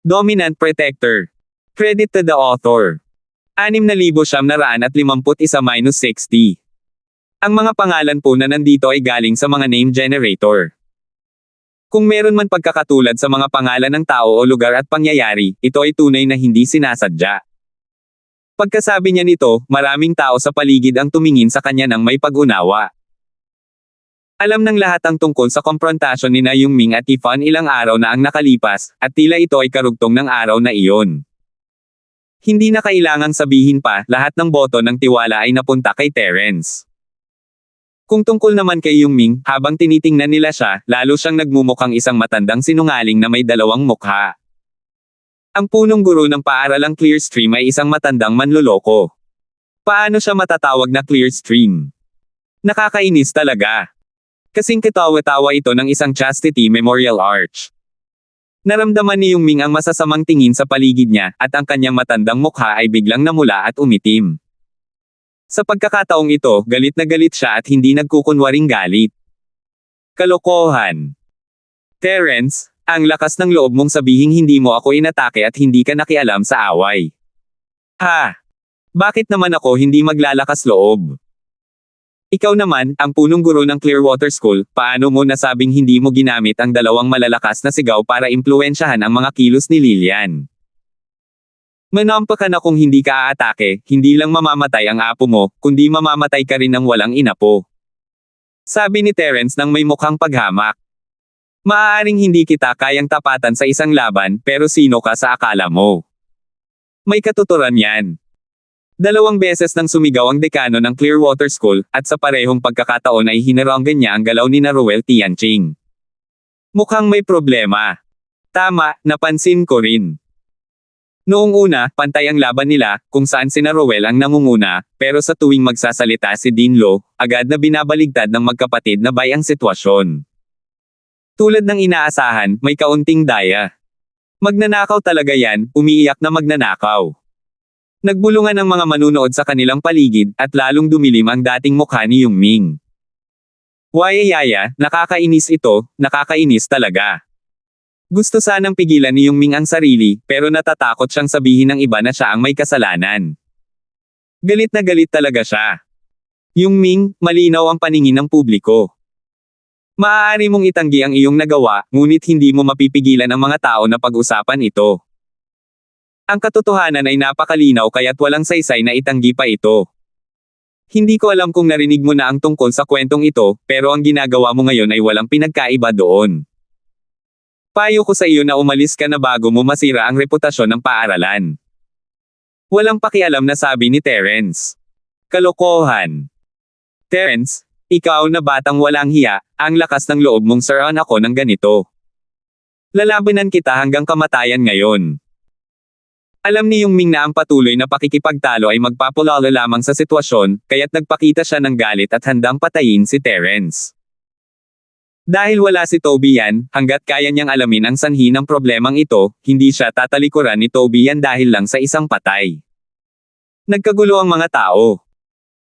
Dominant Protector. Credit to the author. 6,951-60. Ang mga pangalan po na nandito ay galing sa mga name generator. Kung meron man pagkakatulad sa mga pangalan ng tao o lugar at pangyayari, ito ay tunay na hindi sinasadya. Pagkasabi niya nito, maraming tao sa paligid ang tumingin sa kanya ng may pag-unawa. Alam ng lahat ang tungkol sa komprontasyon ni na Yongming at Ifan ilang araw na ang nakalipas, at tila ito ay karugtong ng araw na iyon. Hindi na kailangang sabihin pa, lahat ng boto ng tiwala ay napunta kay Terence. Kung tungkol naman kay Yongming, habang tinitingnan nila siya, lalo siyang nagmumukhang isang matandang sinungaling na may dalawang mukha. Ang punong guro ng paaralang Clearstream ay isang matandang manloloko. Paano siya matatawag na Clearstream? Nakakainis talaga. Kasing katawa-tawa ito ng isang Chastity Memorial Arch. Naramdaman ni Yongming ang masasamang tingin sa paligid niya, at ang kanyang matandang mukha ay biglang namula at umitim. Sa pagkakataong ito, galit na galit siya at hindi nagkukunwaring galit. Kalokohan. Terence, ang lakas ng loob mong sabihing hindi mo ako inatake at hindi ka nakialam sa away. Ha? Bakit naman ako hindi maglalakas loob? Ikaw naman, ang punong guro ng Clearwater School, paano mo nasabing hindi mo ginamit ang dalawang malalakas na sigaw para impluwensyahan ang mga kilos ni Lillian? Manampa ka na kung hindi ka aatake, hindi lang mamamatay ang apo mo, kundi mamamatay ka rin ng walang inapo. Sabi ni Terence nang may mukhang paghamak. Maaaring hindi kita kayang tapatan sa isang laban, pero sino ka sa akala mo? May katuturan yan. 2 beses nang sumigaw ang dekano ng Clearwater School, at sa parehong pagkakataon ay hinaranggan niya ang galaw ni Ruel Tianqing. Mukhang may problema. Tama, napansin ko rin. Noong una, pantay ang laban nila, kung saan si Ruel ang nangunguna, pero sa tuwing magsasalita si Dean Lo, agad na binabaligtad ng magkapatid na Bai ang sitwasyon. Tulad ng inaasahan, may kaunting daya. Magnanakaw talaga yan, umiiyak na magnanakaw. Nagbulungan ang mga manunood sa kanilang paligid, at lalong dumilim ang dating mukha ni Yongming. Wayayaya, nakakainis ito, nakakainis talaga. Gusto sanang pigilan ni Yongming ang sarili, pero natatakot siyang sabihin ng iba na siya ang may kasalanan. Galit na galit talaga siya. Yongming, malinaw ang paningin ng publiko. Maaari mong itanggi ang iyong nagawa, ngunit hindi mo mapipigilan ang mga tao na pag-usapan ito. Ang katotohanan ay napakalinaw kaya't walang saysay na itanggi pa ito. Hindi ko alam kung narinig mo na ang tungkol sa kwentong ito, pero ang ginagawa mo ngayon ay walang pinagkaiba doon. Payo ko sa iyo na umalis ka na bago mo masira ang reputasyon ng paaralan. Walang pakialam na sabi ni Terence. Kalokohan. Terence, ikaw na batang walang hiya, ang lakas ng loob mong saran ako ng ganito. Lalabanan kita hanggang kamatayan ngayon. Alam ni Yongming na ang patuloy na pakikipagtalo ay magpapalala lamang sa sitwasyon, kaya't nagpakita siya ng galit at handang patayin si Terence. Dahil wala si Tobian, hanggat kaya niyang alamin ang sanhi ng problemang ito, hindi siya tatalikuran ni Tobian dahil lang sa isang patay. Nagkagulo ang mga tao.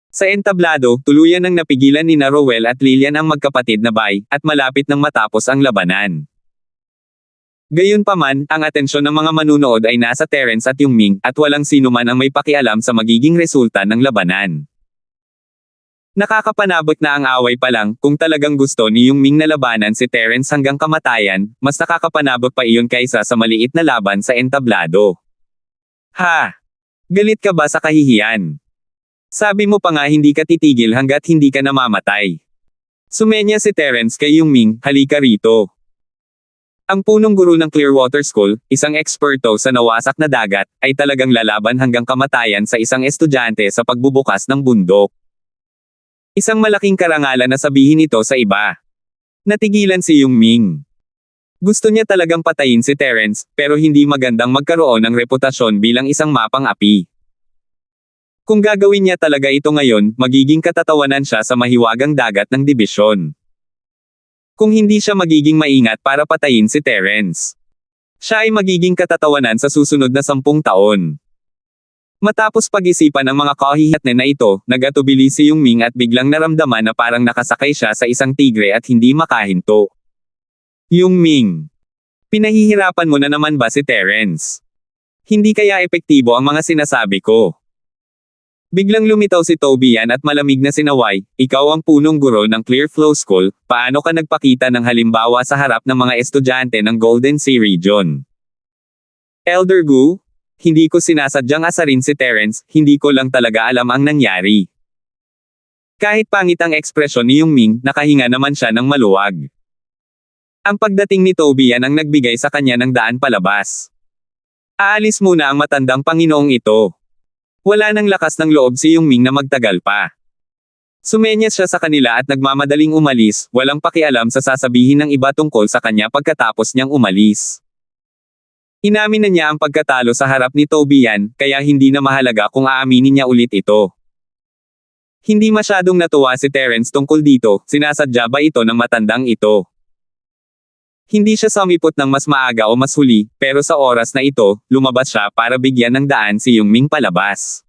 Sa entablado, tuluyan nang napigilan ni Ruel at Lillian ang magkapatid na Bai, at malapit nang matapos ang labanan. Gayunpaman, ang atensyon ng mga manunood ay nasa Terence at Yongming, at walang sino man ang may pakialam sa magiging resulta ng labanan. Nakakapanabot na ang away pa lang, kung talagang gusto ni Yongming na labanan si Terence hanggang kamatayan, mas nakakapanabot pa iyon kaysa sa maliit na laban sa entablado. Ha! Galit ka ba sa kahihiyan? Sabi mo pa nga hindi ka titigil hanggat hindi ka namamatay. Sumenya si Terence kay Yongming, halika rito. Ang punong guro ng Clearwater School, isang eksperto sa nawasak na dagat, ay talagang lalaban hanggang kamatayan sa isang estudyante sa pagbubukas ng bundok. Isang malaking karangalan na sabihin ito sa iba. Natigilan si Yongming. Gusto niya talagang patayin si Terence, pero hindi magandang magkaroon ng reputasyon bilang isang mapang-api. Kung gagawin niya talaga ito ngayon, magiging katatawanan siya sa mahiwagang dagat ng dibisyon. Kung hindi siya magiging maingat para patayin si Terence, siya ay magiging katatawanan sa susunod na 10 taon. Matapos pag-isipan ng mga kahihatne na ito, nag-atubili si Yongming at biglang naramdaman na parang nakasakay siya sa isang tigre at hindi makahinto. Yongming. Pinahihirapan mo na naman ba si Terence? Hindi kaya epektibo ang mga sinasabi ko? Biglang lumitaw si Tobian at malamig na sinaway, ikaw ang punong guro ng Clear Flow School, paano ka nagpakita ng halimbawa sa harap ng mga estudyante ng Golden Sea Region? Elder Gu, hindi ko sinasadyang asarin si Terence, hindi ko lang talaga alam ang nangyari. Kahit pangit ang ekspresyon ni Yongming, nakahinga naman siya ng maluwag. Ang pagdating ni Tobian ang nagbigay sa kanya ng daan palabas. Aalis muna ang matandang Panginoong ito. Wala nang lakas ng loob si Yongming na magtagal pa. Sumenyas siya sa kanila at nagmamadaling umalis, walang pakialam sa sasabihin ng iba tungkol sa kanya pagkatapos niyang umalis. Inamin na niya ang pagkatalo sa harap ni Tobian, kaya hindi na mahalaga kung aaminin niya ulit ito. Hindi masyadong natuwa si Terence tungkol dito, sinasadya ba ito ng matandang ito? Hindi siya sumipot ng mas maaga o mas huli, pero sa oras na ito, lumabas siya para bigyan ng daan si Yongming palabas.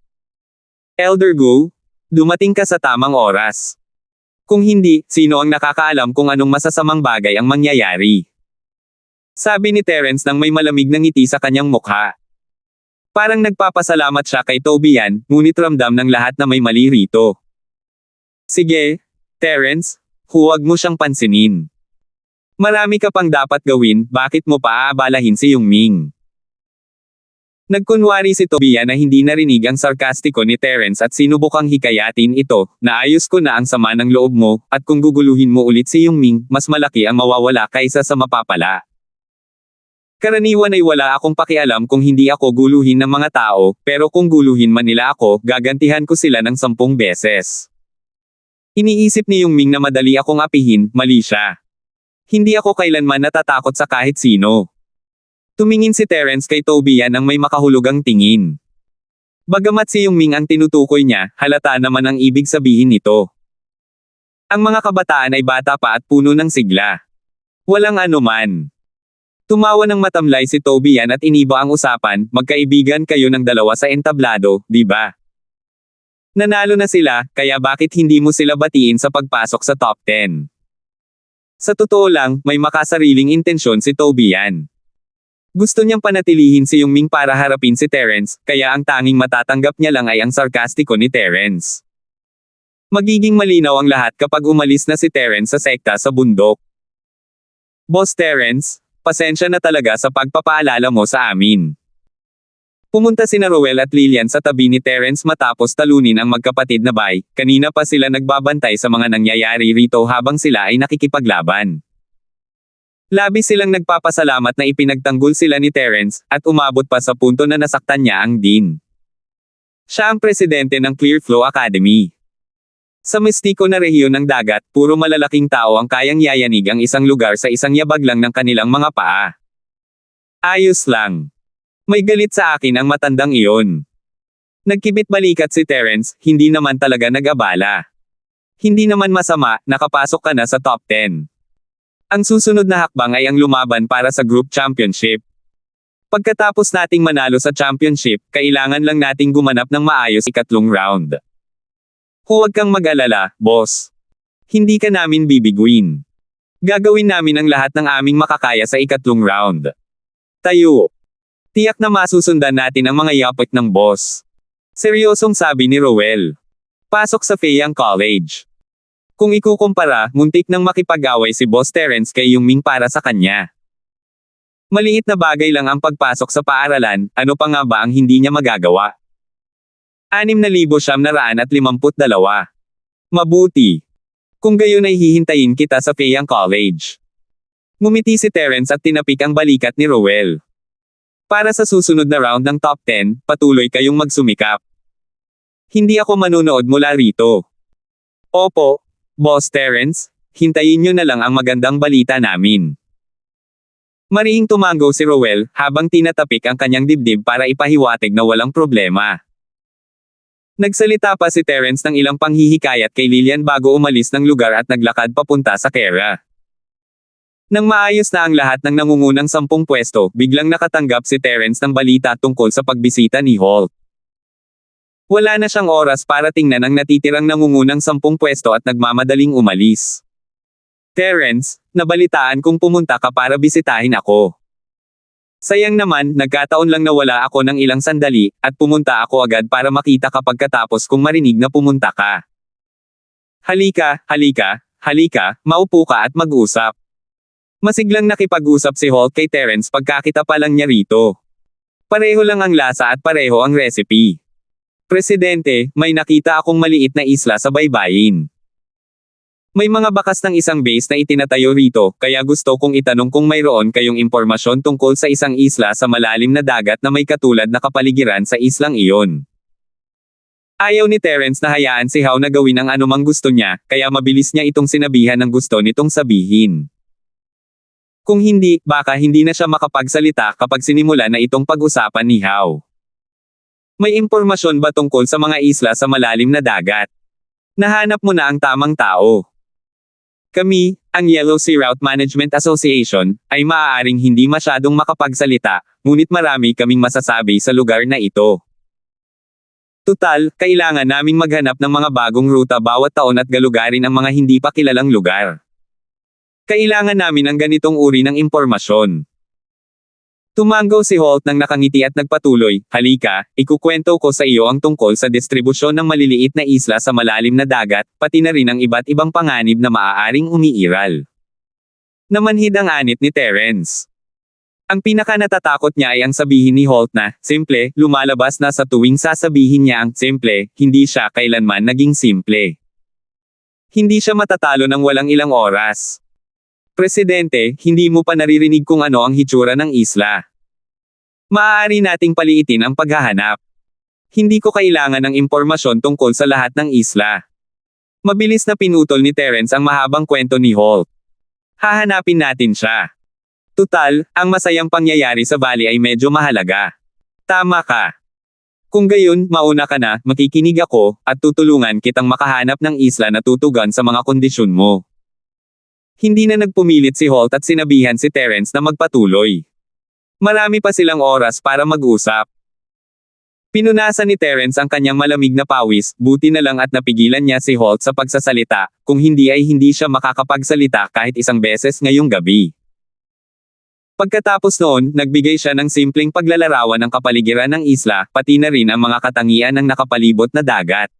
Elder Gu, dumating ka sa tamang oras. Kung hindi, sino ang nakakaalam kung anong masasamang bagay ang mangyayari? Sabi ni Terence nang may malamig na ngiti sa kanyang mukha. Parang nagpapasalamat siya kay Tobian, ngunit ramdam ng lahat na may mali rito. Sige, Terence, huwag mo siyang pansinin. Marami ka pang dapat gawin, bakit mo pa aabalahin si Yongming? Nagkunwari si Tobian na hindi narinig ang sarkastiko ni Terence at sinubukang hikayatin ito, naayos ko na ang sama ng loob mo, at kung guguluhin mo ulit si Yongming, mas malaki ang mawawala kaysa sa mapapala. Karaniwan ay wala akong pakialam kung hindi ako guluhin ng mga tao, pero kung guluhin man nila ako, gagantihan ko sila ng 10 beses. Iniisip ni Yongming na madali akong apihin, mali siya. Hindi ako kailanman natatakot sa kahit sino. Tumingin si Terence kay Tobian ng may makahulugang tingin. Bagamat si Yongming ang tinutukoy niya, halata naman ang ibig sabihin nito. Ang mga kabataan ay bata pa at puno ng sigla. Walang anuman. Tumawa ng matamlay si Tobian at iniba ang usapan, magkaibigan kayo ng dalawa sa entablado, di ba? Nanalo na sila, kaya bakit hindi mo sila batiin sa pagpasok sa top 10? Sa totoo lang, may makasariling intensyon si Tobian. Gusto niyang panatilihin si Yongming para harapin si Terence, kaya ang tanging matatanggap niya lang ay ang sarkastiko ni Terence. Magiging malinaw ang lahat kapag umalis na si Terence sa sekta sa bundok. Boss Terence, pasensya na talaga sa pagpapaalala mo sa amin. Pumunta sina Roel at Lillian sa tabi ni Terence matapos talunin ang magkapatid na bay, kanina pa sila nagbabantay sa mga nangyayari rito habang sila ay nakikipaglaban. Labis silang nagpapasalamat na ipinagtanggol sila ni Terence, at umabot pa sa punto na nasaktan niya ang dean. Siya ang presidente ng Clear Flow Academy. Sa mistiko na rehiyon ng dagat, puro malalaking tao ang kayang yayanig ang isang lugar sa isang yabag lang ng kanilang mga paa. Ayos lang. May galit sa akin ang matandang iyon. Nagkibit balikat si Terence, hindi naman talaga nag-abala. Hindi naman masama, nakapasok ka na sa top 10. Ang susunod na hakbang ay ang lumaban para sa group championship. Pagkatapos nating manalo sa championship, kailangan lang nating gumanap ng maayos ikatlong round. Huwag kang mag-alala, boss. Hindi ka namin bibiguin. Gagawin namin ang lahat ng aming makakaya sa ikatlong round. Tayo. Tiyak na masusundan natin ang mga yapit ng boss. Seryosong sabi ni Roel. Pasok sa Feiyang College. Kung ikukumpara, muntik nang makipag-away si Boss Terence kay Yongming para sa kanya. Maliit na bagay lang ang pagpasok sa paaralan, ano pa nga ba ang hindi niya magagawa? 6,952. Mabuti. Kung gayon ay hihintayin kita sa Feiyang College. Ngumiti si Terence at tinapik ang balikat ni Roel. Para sa susunod na round ng top 10, patuloy kayong magsumikap. Hindi ako manunood mula rito. Opo, Boss Terence, hintayin nyo na lang ang magandang balita namin. Marihing tumango si Roel, habang tinatapik ang kanyang dibdib para ipahiwatig na walang problema. Nagsalita pa si Terence ng ilang panghihikayat kay Lillian bago umalis ng lugar at naglakad papunta sa Kera. Nang maayos na ang lahat ng nangungunang 10 pwesto, biglang nakatanggap si Terence ng balita tungkol sa pagbisita ni Holt. Wala na siyang oras para tingnan ang natitirang nangungunang 10 pwesto at nagmamadaling umalis. Terence, nabalitaan kong pumunta ka para bisitahin ako. Sayang naman, nagkataon lang na wala ako ng ilang sandali, at pumunta ako agad para makita ka pagkatapos kong marinig na pumunta ka. Halika, halika, halika, maupo ka at mag-usap. Masiglang nakipag-usap si Holt kay Terence pagkakita pa lang niya rito. Pareho lang ang lasa at pareho ang recipe. Presidente, may nakita akong maliit na isla sa baybayin. May mga bakas ng isang base na itinatayo rito, kaya gusto kong itanong kung mayroon kayong impormasyon tungkol sa isang isla sa malalim na dagat na may katulad na kapaligiran sa islang iyon. Ayaw ni Terence na hayaan si Howe na gawin ang anumang gusto niya, kaya mabilis niya itong sinabihan ng gusto nitong sabihin. Kung hindi, baka hindi na siya makapagsalita kapag sinimula na itong pag-usapan ni Howe. May impormasyon ba tungkol sa mga isla sa malalim na dagat? Nahanap mo na ang tamang tao. Kami, ang Yellow Sea Route Management Association, ay maaaring hindi masyadong makapagsalita, ngunit marami kaming masasabi sa lugar na ito. Tutal, kailangan naming maghanap ng mga bagong ruta bawat taon at galugarin ang mga hindi pa kilalang lugar. Kailangan namin ng ganitong uri ng impormasyon. Tumango si Holt nang nakangiti at nagpatuloy, halika, ikukwento ko sa iyo ang tungkol sa distribusyon ng maliliit na isla sa malalim na dagat, pati na rin ang iba't ibang panganib na maaaring umiiral. Namanhid ang anit ni Terence. Ang pinaka natatakot niya ay ang sabihin ni Holt na, simple, lumalabas na sa tuwing sasabihin niya ang simple, hindi siya kailanman naging simple. Hindi siya matatalo ng walang ilang oras. Presidente, hindi mo pa naririnig kung ano ang hitsura ng isla. Maaari nating paliitin ang paghahanap. Hindi ko kailangan ng impormasyon tungkol sa lahat ng isla. Mabilis na pinutol ni Terence ang mahabang kwento ni Holt. Hahanapin natin siya. Tutal, ang masayang pangyayari sa valley ay medyo mahalaga. Tama ka. Kung gayon, mauna ka na, makikinig ako, at tutulungan kitang makahanap ng isla na tutugan sa mga kondisyon mo. Hindi na nagpumilit si Holt at sinabihan si Terence na magpatuloy. Marami pa silang oras para mag-usap. Pinunasan ni Terence ang kanyang malamig na pawis, buti na lang at napigilan niya si Holt sa pagsasalita, kung hindi ay hindi siya makakapagsalita kahit isang beses ngayong gabi. Pagkatapos noon, nagbigay siya ng simpleng paglalarawan ng kapaligiran ng isla, pati na rin ang mga katangian ng nakapalibot na dagat.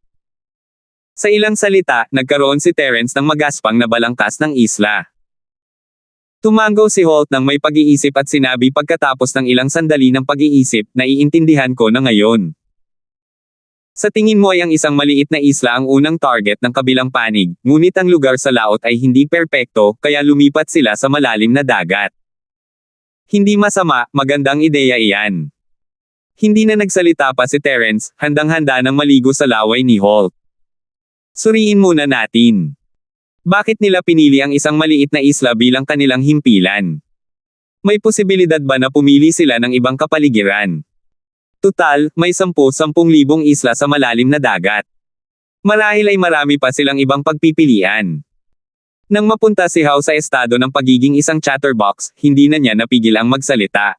Sa ilang salita, nagkaroon si Terence ng magaspang na balangkas ng isla. Tumango si Holt nang may pag-iisip at sinabi pagkatapos ng ilang sandali ng pag-iisip, naiintindihan ko na ngayon. Sa tingin mo ay ang isang maliit na isla ang unang target ng kabilang panig, ngunit ang lugar sa laot ay hindi perpekto, kaya lumipat sila sa malalim na dagat. Hindi masama, magandang ideya iyan. Hindi na nagsalita pa si Terence, handang-handa nang maligo sa laway ni Holt. Suriin muna natin. Bakit nila pinili ang isang maliit na isla bilang kanilang himpilan? May posibilidad ba na pumili sila ng ibang kapaligiran? Tutal, may 10,000 isla sa malalim na dagat. Marahil ay marami pa silang ibang pagpipilian. Nang mapunta si Howe sa estado ng pagiging isang chatterbox, hindi na niya napigil ang magsalita.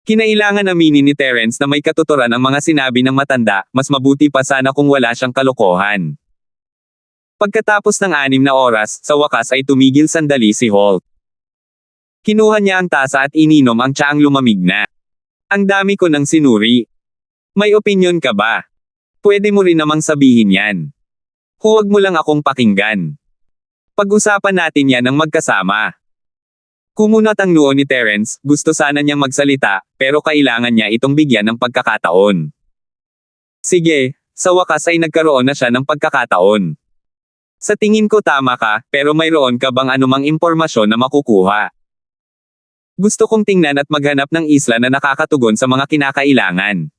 Kinailangan aminin ni Terence na may katuturan ang mga sinabi ng matanda, mas mabuti pa sana kung wala siyang kalokohan. Pagkatapos ng 6 na oras, sa wakas ay tumigil sandali si Holt. Kinuha niya ang tasa at ininom ang tsaang lumamig na. Ang dami ko nang sinuri. May opinyon ka ba? Pwede mo rin namang sabihin yan. Huwag mo lang akong pakinggan. Pag-usapan natin yan ng magkasama. Kumunat ang noo ni Terence, gusto sana niyang magsalita, pero kailangan niya itong bigyan ng pagkakataon. Sige, sa wakas ay nagkaroon na siya ng pagkakataon. Sa tingin ko tama ka, pero mayroon ka bang anumang impormasyon na makukuha? Gusto kong tingnan at maghanap ng isla na nakakatugon sa mga kinakailangan.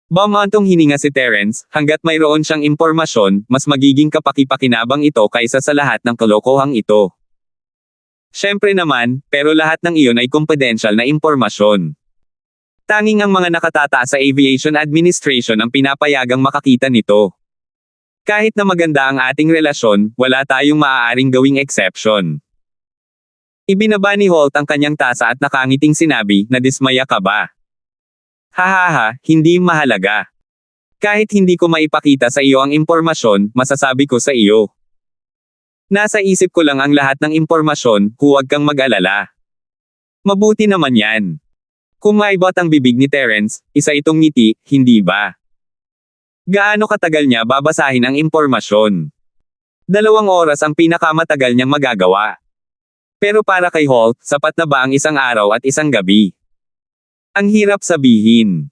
Bumantong hininga si Terence, hanggat mayroon siyang impormasyon, mas magiging kapaki-pakinabang ito kaysa sa lahat ng kalokohang ito. Siyempre naman, pero lahat ng iyon ay confidential na impormasyon. Tanging ang mga nakatataas sa Aviation Administration ang pinapayagang makakita nito. Kahit na maganda ang ating relasyon, wala tayong maaaring gawing exception. Ibinaba ni Holt ang kanyang tasa at nakangiting sinabi, nadismaya ka ba? Hahaha, hindi mahalaga. Kahit hindi ko maipakita sa iyo ang impormasyon, masasabi ko sa iyo. Nasa isip ko lang ang lahat ng impormasyon, huwag kang mag-alala. Mabuti naman yan. Kumaibot ang bibig ni Terence, isa itong ngiti, hindi ba? Gaano katagal niya babasahin ang impormasyon? 2 oras ang pinakamatagal niyang magagawa. Pero para kay Holt, sapat na ba ang 1 araw at 1 gabi? Ang hirap sabihin.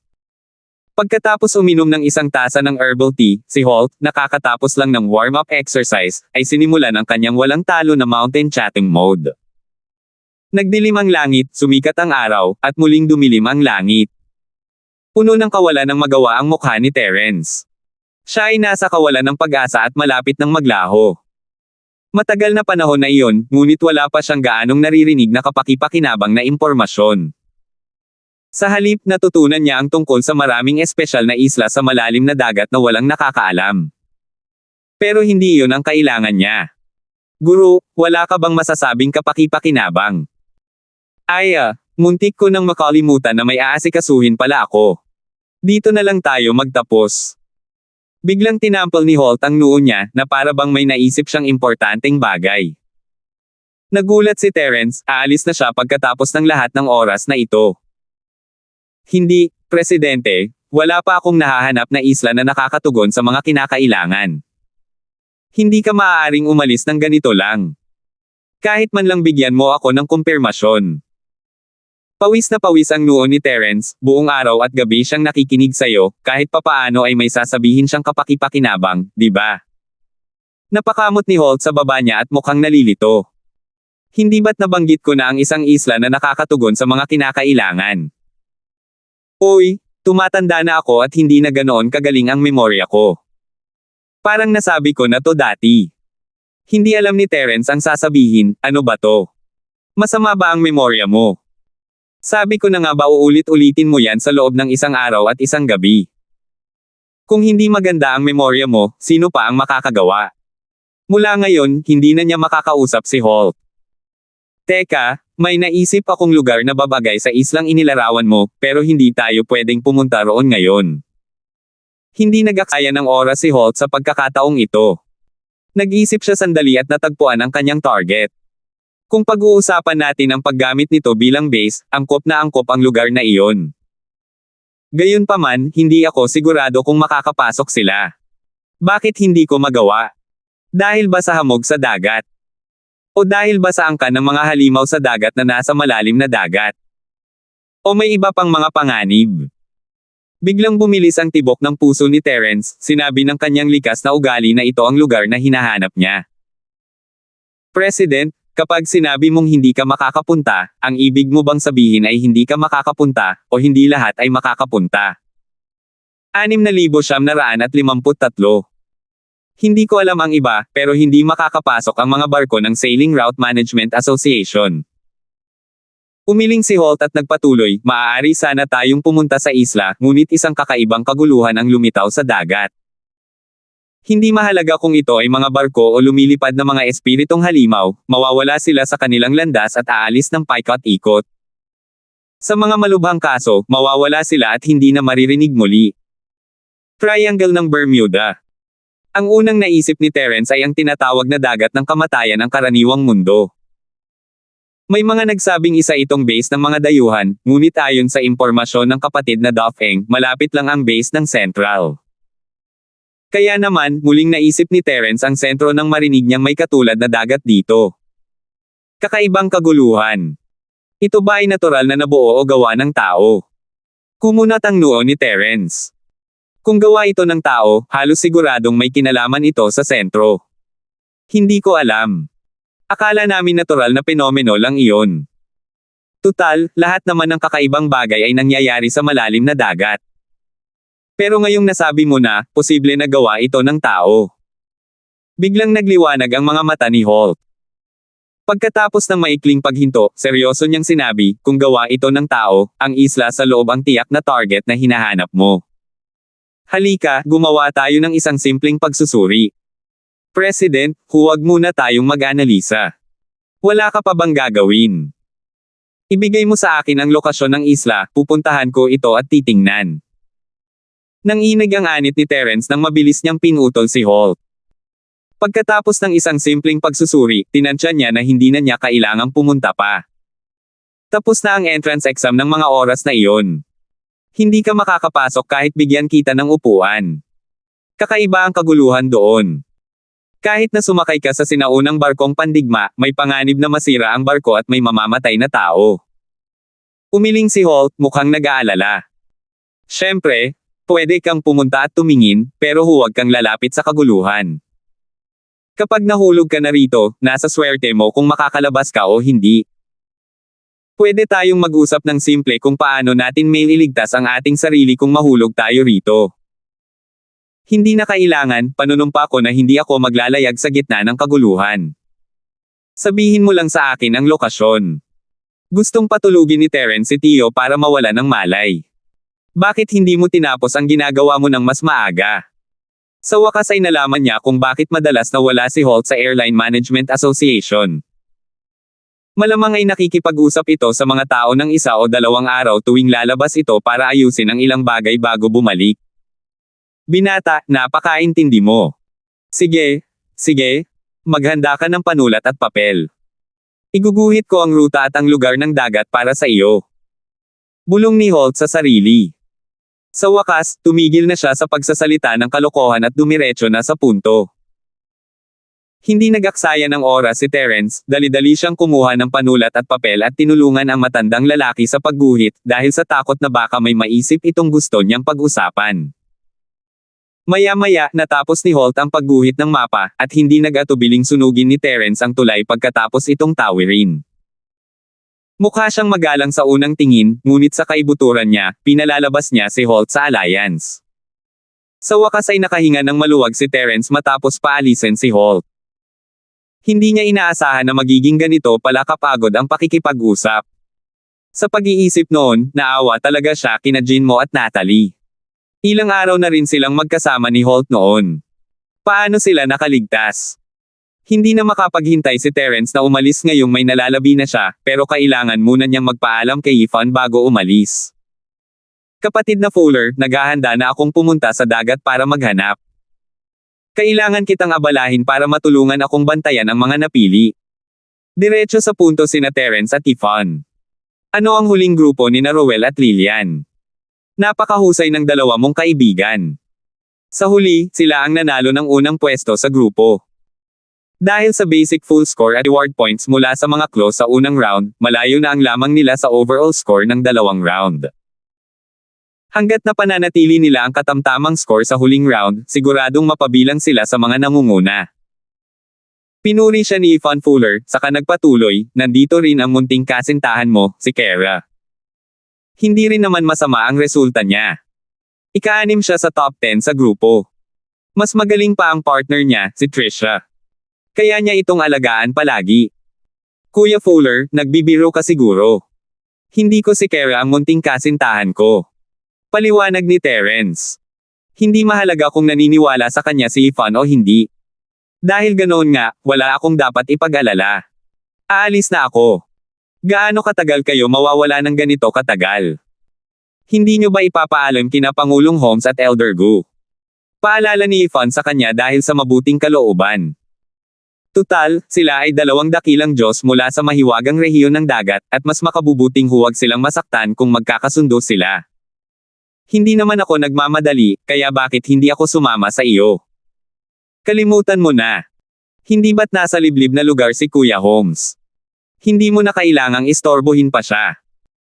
Pagkatapos uminom ng 1 tasa ng herbal tea, si Holt, nakakatapos lang ng warm-up exercise, ay sinimulan ang kanyang walang talo na mountain chatting mode. Nagdilim ang langit, sumikat ang araw, at muling dumilim ang langit. Puno ng kawalan ng magawa ang mukha ni Terence. Siya ay nasa kawalan ng pag-asa at malapit ng maglaho. Matagal na panahon na iyon, ngunit wala pa siyang gaanong naririnig na kapaki-pakinabang na impormasyon. Sa halip, natutunan niya ang tungkol sa maraming espesyal na isla sa malalim na dagat na walang nakakaalam. Pero hindi iyon ang kailangan niya. Guru, wala ka bang masasabing kapaki-pakinabang? Muntik ko nang makalimutan na may aasikasuhin pala ako. Dito na lang tayo magtapos. Biglang tinampal ni Holt ang noo niya, na para bang may naisip siyang importanteng bagay. Nagulat si Terence, aalis na siya pagkatapos ng lahat ng oras na ito. Hindi, Presidente, wala pa akong nahahanap na isla na nakakatugon sa mga kinakailangan. Hindi ka maaaring umalis ng ganito lang. Kahit man lang bigyan mo ako ng kumpirmasyon. Pawis na pawis ang noo ni Terence, buong araw at gabi siyang nakikinig sa'yo, kahit papaano ay may sasabihin siyang kapaki-pakinabang, di ba? Napakamot ni Holt sa baba niya at mukhang nalilito. Hindi ba't nabanggit ko na ang isang isla na nakakatugon sa mga kinakailangan? Oy, tumatanda na ako at hindi na ganoon kagaling ang memorya ko. Parang nasabi ko na to dati. Hindi alam ni Terence ang sasabihin, ano ba to? Masama ba ang memorya mo? Sabi ko na nga ba uulit-ulitin mo yan sa loob ng 1 araw at 1 gabi. Kung hindi maganda ang memorya mo, sino pa ang makakagawa? Mula ngayon, hindi na niya makakausap si Holt. Teka, may naisip akong lugar na babagay sa islang inilarawan mo, pero hindi tayo pwedeng pumunta roon ngayon. Hindi nag-aksaya ng oras si Holt sa pagkakataong ito. Nag-isip siya sandali at natagpuan ang kanyang target. Kung pag-uusapan natin ang paggamit nito bilang base, angkop na angkop ang lugar na iyon. Gayunpaman, hindi ako sigurado kung makakapasok sila. Bakit hindi ko magawa? Dahil ba sa hamog sa dagat? O dahil ba sa angkan ng mga halimaw sa dagat na nasa malalim na dagat? O may iba pang mga panganib? Biglang bumilis ang tibok ng puso ni Terence, sinabi ng kanyang likas na ugali na ito ang lugar na hinahanap niya. President, kapag sinabi mong hindi ka makakapunta, ang ibig mo bang sabihin ay hindi ka makakapunta, o hindi lahat ay makakapunta? 6,953. Hindi ko alam ang iba, pero hindi makakapasok ang mga barko ng Sailing Route Management Association. Umiling si Holt at nagpatuloy, maaari sana tayong pumunta sa isla, ngunit isang kakaibang kaguluhan ang lumitaw sa dagat. Hindi mahalaga kung ito ay mga barko o lumilipad na mga espiritong halimaw, mawawala sila sa kanilang landas at aalis ng paikot-ikot. Sa mga malubhang kaso, mawawala sila at hindi na maririnig muli. Triangle ng Bermuda. Ang unang naisip ni Terence ay ang tinatawag na dagat ng kamatayan ng karaniwang mundo. May mga nagsabing isa itong base ng mga dayuhan, ngunit ayon sa impormasyon ng kapatid na Dauphin, malapit lang ang base ng Central. Kaya naman, muling naisip ni Terence ang sentro ng marinig niyang may katulad na dagat dito. Kakaibang kaguluhan. Ito ba ay natural na nabuo o gawa ng tao? Kumunat ang noo ni Terence. Kung gawa ito ng tao, halos siguradong may kinalaman ito sa sentro. Hindi ko alam. Akala namin natural na penomeno lang iyon. Tutal, lahat naman ng kakaibang bagay ay nangyayari sa malalim na dagat. Pero ngayong nasabi mo na, posible na gawa ito ng tao. Biglang nagliwanag ang mga mata ni Holt. Pagkatapos ng maikling paghinto, seryoso niyang sinabi, kung gawa ito ng tao, ang isla sa loob ang tiyak na target na hinahanap mo. Halika, gumawa tayo ng isang simpleng pagsusuri. President, huwag muna tayong mag-analisa. Wala ka pa bang gagawin? Ibigay mo sa akin ang lokasyon ng isla, pupuntahan ko ito at titingnan. Nanginig ang anit ni Terence nang mabilis niyang pinutol si Holt. Pagkatapos ng isang simpleng pagsusuri, tinansya niya na hindi na niya kailangang pumunta pa. Tapos na ang entrance exam ng mga oras na iyon. Hindi ka makakapasok kahit bigyan kita ng upuan. Kakaiba ang kaguluhan doon. Kahit na sumakay ka sa sinaunang barkong pandigma, may panganib na masira ang barko at may mamamatay na tao. Umiling si Holt, mukhang nag-aalala. Siyempre, pwede kang pumunta at tumingin, pero huwag kang lalapit sa kaguluhan. Kapag nahulog ka na rito, nasa swerte mo kung makakalabas ka o hindi. Pwede tayong mag-usap ng simple kung paano natin may iligtas ang ating sarili kung mahulog tayo rito. Hindi na kailangan, panunumpa ko na hindi ako maglalayag sa gitna ng kaguluhan. Sabihin mo lang sa akin ang lokasyon. Gustong patulugin ni Terence si Tio para mawala ng malay. Bakit hindi mo tinapos ang ginagawa mo ng mas maaga? Sa wakas ay nalaman niya kung bakit madalas nawala si Holt sa Airline Management Association. Malamang ay nakikipag-usap ito sa mga tao ng 1 o 2 araw tuwing lalabas ito para ayusin ang ilang bagay bago bumalik. Binata, napakaintindi mo. Sige, maghanda ka ng panulat at papel. Iguguhit ko ang ruta at ang lugar ng dagat para sa iyo. Bulong ni Holt sa sarili. Sa wakas, tumigil na siya sa pagsasalita ng kalokohan at dumiretso na sa punto. Hindi nag-aksaya ng oras si Terence, dali-dali siyang kumuha ng panulat at papel at tinulungan ang matandang lalaki sa pagguhit dahil sa takot na baka may maisip itong gusto niyang pag-usapan. Maya-maya, natapos ni Holt ang pagguhit ng mapa, at hindi nag-atubiling sunugin ni Terence ang tulay pagkatapos itong tawirin. Mukha siyang magalang sa unang tingin, ngunit sa kaibuturan niya, pinalalabas niya si Holt sa alliance. Sa wakas ay nakahinga ng maluwag si Terence matapos paalisin si Holt. Hindi niya inaasahan na magiging ganito pala kapagod ang pakikipag-usap. Sa pag-iisip noon, naawa talaga siya kina Jinmo at Natalie. Ilang araw na rin silang magkasama ni Holt noon. Paano sila nakaligtas? Hindi na makapaghintay si Terence na umalis ngayong may nalalabi na siya, pero kailangan muna niyang magpaalam kay Yvonne bago umalis. Kapatid na Fuller, naghahanda na akong pumunta sa dagat para maghanap. Kailangan kitang abalahin para matulungan akong bantayan ang mga napili. Diretso sa punto sina Terence at Yvonne. Ano ang huling grupo ni Rowell at Lillian? Napakahusay ng dalawa mong kaibigan. Sa huli, sila ang nanalo ng unang pwesto sa grupo. Dahil sa basic full score at reward points mula sa mga close sa unang round, malayo na ang lamang nila sa overall score ng 2 round. Hanggat na pananatili nila ang katamtamang score sa huling round, siguradong mapabilang sila sa mga nangunguna. Pinuri siya ni Yvonne Fuller, saka nagpatuloy, nandito rin ang munting kasintahan mo, si Kara. Hindi rin naman masama ang resulta niya. Ika-6 siya sa top 10 sa grupo. Mas magaling pa ang partner niya, si Trisha. Kaya niya itong alagaan palagi. Kuya Fuller, nagbibiro ka siguro. Hindi ko si Kara ang munting kasintahan ko. Paliwanag ni Terence. Hindi mahalaga kung naniniwala sa kanya si Yvonne o hindi. Dahil ganoon nga, wala akong dapat ipag-alala. Aalis na ako. Gaano katagal kayo mawawala ng ganito katagal? Hindi nyo ba ipapaalam kina Pangulong Holmes at Elder Gu? Paalala ni Yvonne sa kanya dahil sa mabuting kalooban. Tutal, sila ay 2 dakilang Diyos mula sa mahiwagang rehiyon ng dagat, at mas makabubuting huwag silang masaktan kung magkakasundo sila. Hindi naman ako nagmamadali, kaya bakit hindi ako sumama sa iyo? Kalimutan mo na. Hindi ba't nasa liblib na lugar si Kuya Holmes? Hindi mo na kailangang istorbohin pa siya.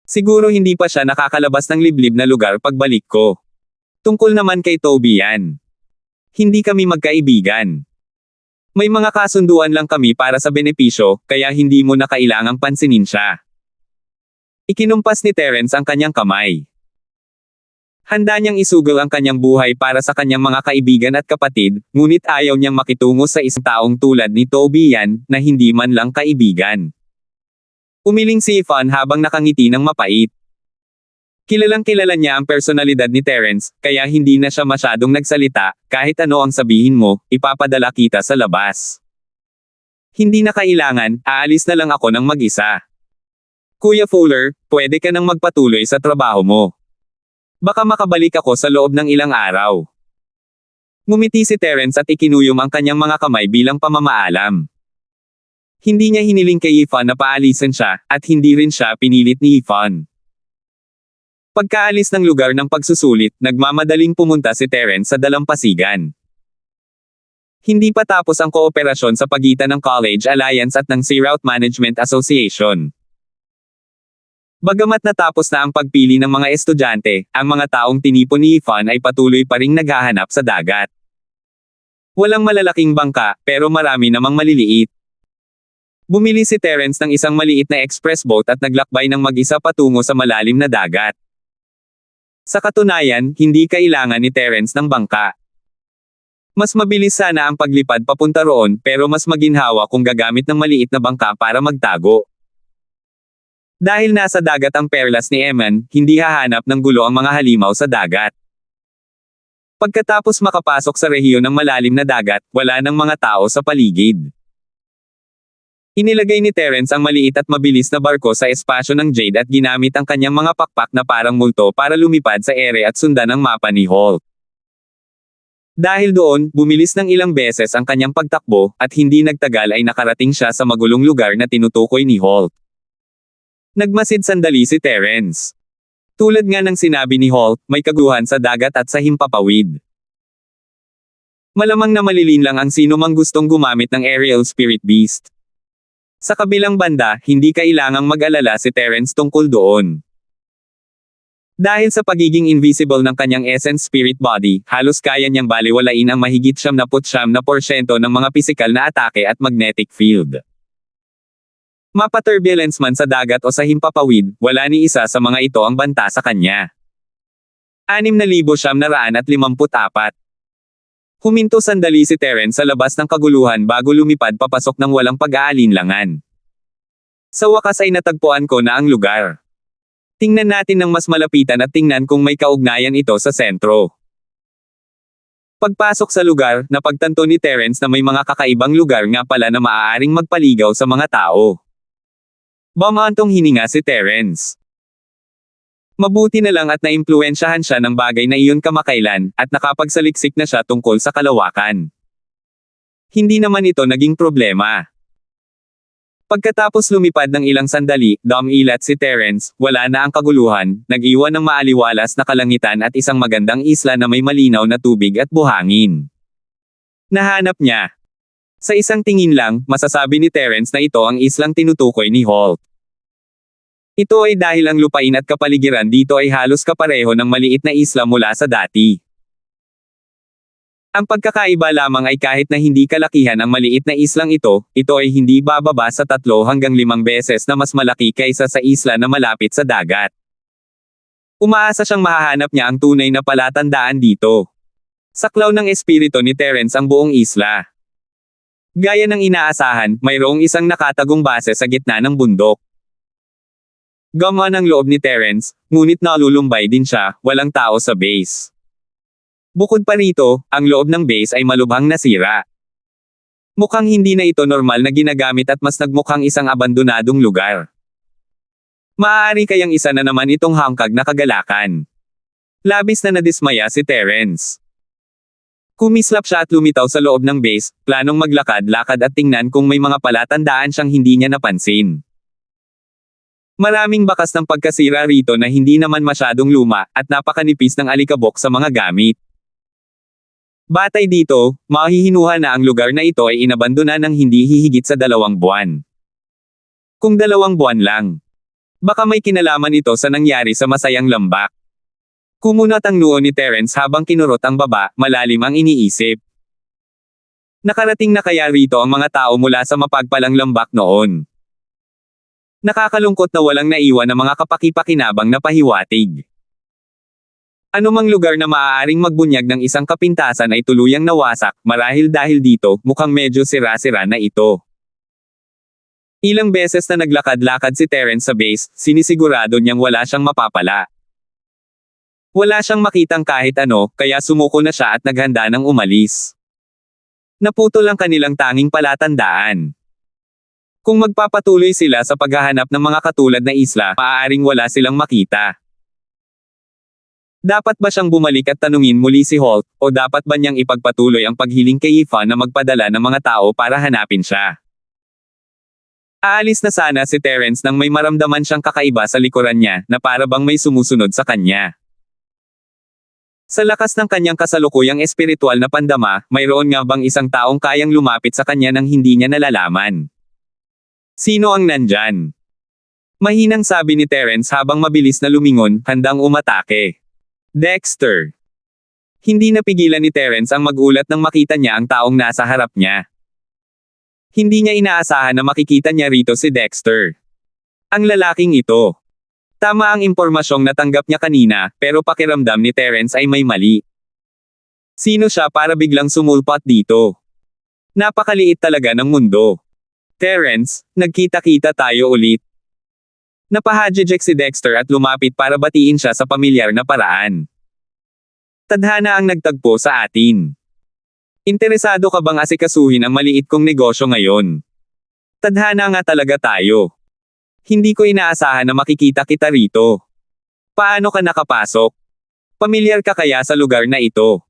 Siguro hindi pa siya nakakalabas ng liblib na lugar pagbalik ko. Tungkol naman kay Toby yan. Hindi kami magkaibigan. May mga kasunduan lang kami para sa benepisyo, kaya hindi mo na kailangang pansinin siya. Ikinumpas ni Terence ang kanyang kamay. Handa niyang isugal ang kanyang buhay para sa kanyang mga kaibigan at kapatid, ngunit ayaw niyang makitungo sa isang taong tulad ni Toby yan, na hindi man lang kaibigan. Umiling si Yvonne habang nakangiti ng mapait. Kilalang kilala niya ang personalidad ni Terence, kaya hindi na siya masyadong nagsalita, kahit ano ang sabihin mo, ipapadala kita sa labas. Hindi na kailangan, aalis na lang ako ng mag-isa. Kuya Fuller, pwede ka nang magpatuloy sa trabaho mo. Baka makabalik ako sa loob ng ilang araw. Ngumiti si Terence at ikinuyom ang kanyang mga kamay bilang pamamaalam. Hindi niya hiniling kay Yifan na paalisan siya, at hindi rin siya pinilit ni Yifan. Pagkaalis ng lugar ng pagsusulit, nagmamadaling pumunta si Terence sa dalampasigan. Hindi pa tapos ang kooperasyon sa pagitan ng College Alliance at ng Sea Route Management Association. Bagamat natapos na ang pagpili ng mga estudyante, ang mga taong tinipon ni Yifan ay patuloy pa ring naghahanap sa dagat. Walang malalaking bangka, pero marami namang maliliit. Bumili si Terence ng isang maliit na express boat at naglakbay ng mag-isa patungo sa malalim na dagat. Sa katunayan, hindi kailangan ni Terence ng bangka. Mas mabilis sana ang paglipad papunta roon, pero mas maginhawa kung gagamit ng maliit na bangka para magtago. Dahil nasa dagat ang perlas ni Eman, hindi hahanap ng gulo ang mga halimaw sa dagat. Pagkatapos makapasok sa rehiyon ng malalim na dagat, wala nang mga tao sa paligid. Inilagay ni Terence ang maliit at mabilis na barko sa espasyo ng Jade at ginamit ang kanyang mga pakpak na parang multo para lumipad sa ere at sundan ang mapa ni Holt. Dahil doon, bumilis ng ilang beses ang kanyang pagtakbo, at hindi nagtagal ay nakarating siya sa magulong lugar na tinutukoy ni Holt. Nagmasid sandali si Terence. Tulad nga ng sinabi ni Holt, may kaguhan sa dagat at sa himpapawid. Malamang na malilin lang ang sino mang gustong gumamit ng aerial spirit beast. Sa kabilang banda, hindi kailangang mag-alala si Terence tungkol doon. Dahil sa pagiging invisible ng kanyang essence spirit body, halos kaya niyang baliwalain ang mahigit 79% ng mga pisikal na atake at magnetic field. Mapa-turbulence man sa dagat o sa himpapawid, wala ni isa sa mga ito ang banta sa kanya. 6,954. Huminto sandali si Terence sa labas ng kaguluhan bago lumipad papasok ng walang pag-aalinlangan. Sa wakas ay natagpuan ko na ang lugar. Tingnan natin ng mas malapitan at tingnan kung may kaugnayan ito sa sentro. Pagpasok sa lugar, napagtanto ni Terence na may mga kakaibang lugar nga pala na maaaring magpaligaw sa mga tao. Bumantong hininga si Terence. Mabuti na lang at naimpluwensyahan siya ng bagay na iyon kamakailan, at nakapagsaliksik na siya tungkol sa kalawakan. Hindi naman ito naging problema. Pagkatapos lumipad ng ilang sandali, dumilat si Terence, wala na ang kaguluhan, nag-iwan ng maaliwalas na kalangitan at isang magandang isla na may malinaw na tubig at buhangin. Nahanap niya. Sa isang tingin lang, masasabi ni Terence na ito ang islang tinutukoy ni Holt. Ito ay dahil ang lupain at kapaligiran dito ay halos kapareho ng maliit na isla mula sa dati. Ang pagkakaiba lamang ay kahit na hindi kalakihan ang maliit na islang ito ay hindi bababa sa 3 hanggang 5 beses na mas malaki kaysa sa isla na malapit sa dagat. Umaasa siyang mahahanap niya ang tunay na palatandaan dito. Saklaw ng espiritu ni Terence ang buong isla. Gaya ng inaasahan, mayroong isang nakatagong base sa gitna ng bundok. Gumaan ang loob ni Terence, ngunit nalulumbay din siya, walang tao sa base. Bukod pa rito, ang loob ng base ay malubhang nasira. Mukhang hindi na ito normal na ginagamit at mas nagmukhang isang abandonadong lugar. Maaari kayang isa na naman itong hangkag na kagalakan. Labis na nadismaya si Terence. Kumislap siya at lumitaw sa loob ng base, planong maglakad-lakad at tingnan kung may mga palatandaan siyang hindi niya napansin. Maraming bakas ng pagkasira rito na hindi naman masyadong luma, at napakanipis ng alikabok sa mga gamit. Batay dito, mahihinuha na ang lugar na ito ay inabandona ng hindi hihigit sa 2 buwan. Kung 2 buwan lang. Baka may kinalaman ito sa nangyari sa masayang lambak. Kumunat ang noo ni Terence habang kinurot ang baba, malalim ang iniisip. Nakarating na kaya rito ang mga tao mula sa mapagpalang lambak noon? Nakakalungkot na walang naiwan na mga kapaki-pakinabang na pahiwatig. Anumang lugar na maaaring magbunyag ng isang kapintasan ay tuluyang nawasak, marahil dahil dito, mukhang medyo sira-sira na ito. Ilang beses na naglakad-lakad si Terence sa base, sinisigurado niyang wala siyang mapapala. Wala siyang makitang kahit ano, kaya sumuko na siya at naghanda ng umalis. Naputol ang kanilang tanging palatandaan. Kung magpapatuloy sila sa paghahanap ng mga katulad na isla, maaaring wala silang makita. Dapat ba siyang bumalik at tanungin muli si Holt, o dapat ba niyang ipagpatuloy ang paghiling kay Yifan na magpadala ng mga tao para hanapin siya? Aalis na sana si Terence nang may maramdaman siyang kakaiba sa likuran niya na para bang may sumusunod sa kanya. Sa lakas ng kanyang kasalukuyang espiritual na pandama, mayroon nga bang isang taong kayang lumapit sa kanya nang hindi niya nalalaman? Sino ang nandyan? Mahinang sabi ni Terence habang mabilis na lumingon, handang umatake. Dexter. Hindi napigilan ni Terence ang magulat nang makita niya ang taong nasa harap niya. Hindi niya inaasahan na makikita niya rito si Dexter. Ang lalaking ito. Tama ang impormasyong natanggap niya kanina, pero pakiramdam ni Terence ay may mali. Sino siya para biglang sumulpat dito? Napakaliit talaga ng mundo. Terence, nagkita-kita tayo ulit. Napahadjejek si Dexter at lumapit para batiin siya sa pamilyar na paraan. Tadhana ang nagtagpo sa atin. Interesado ka bang asikasuhin ang maliit kong negosyo ngayon? Tadhana nga talaga tayo. Hindi ko inaasahan na makikita kita rito. Paano ka nakapasok? Pamilyar ka kaya sa lugar na ito?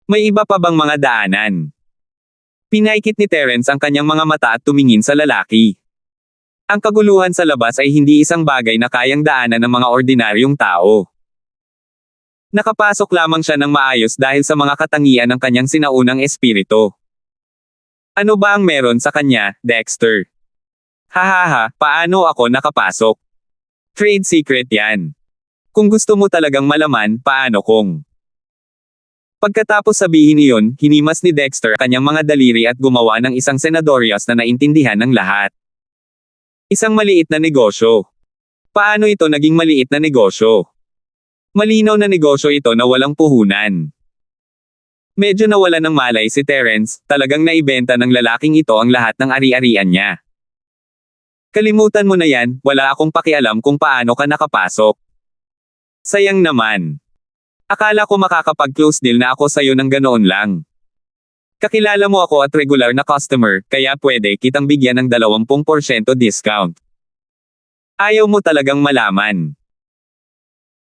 May iba pa bang mga daanan? Pinaikit ni Terence ang kanyang mga mata at tumingin sa lalaki. Ang kaguluhan sa labas ay hindi isang bagay na kayang daanan ng mga ordinaryong tao. Nakapasok lamang siya ng maayos dahil sa mga katangian ng kanyang sinaunang espiritu. Ano ba ang meron sa kanya, Dexter? Hahaha, paano ako nakapasok? Trade secret yan. Kung gusto mo talagang malaman, paano kung? Pagkatapos sabihin iyon, hinimas ni Dexter kanyang mga daliri at gumawa ng isang senadorias na naintindihan ng lahat. Isang maliit na negosyo. Paano ito naging maliit na negosyo? Malinaw na negosyo ito na walang puhunan. Medyo nawala ng malay si Terence, talagang naibenta ng lalaking ito ang lahat ng ari-arian niya. Kalimutan mo na yan, wala akong pakialam kung paano ka nakapasok. Sayang naman. Akala ko makakapag-close deal na ako sa'yo ng ganoon lang. Kakilala mo ako at regular na customer, kaya pwede kitang bigyan ng 20% discount. Ayaw mo talagang malaman.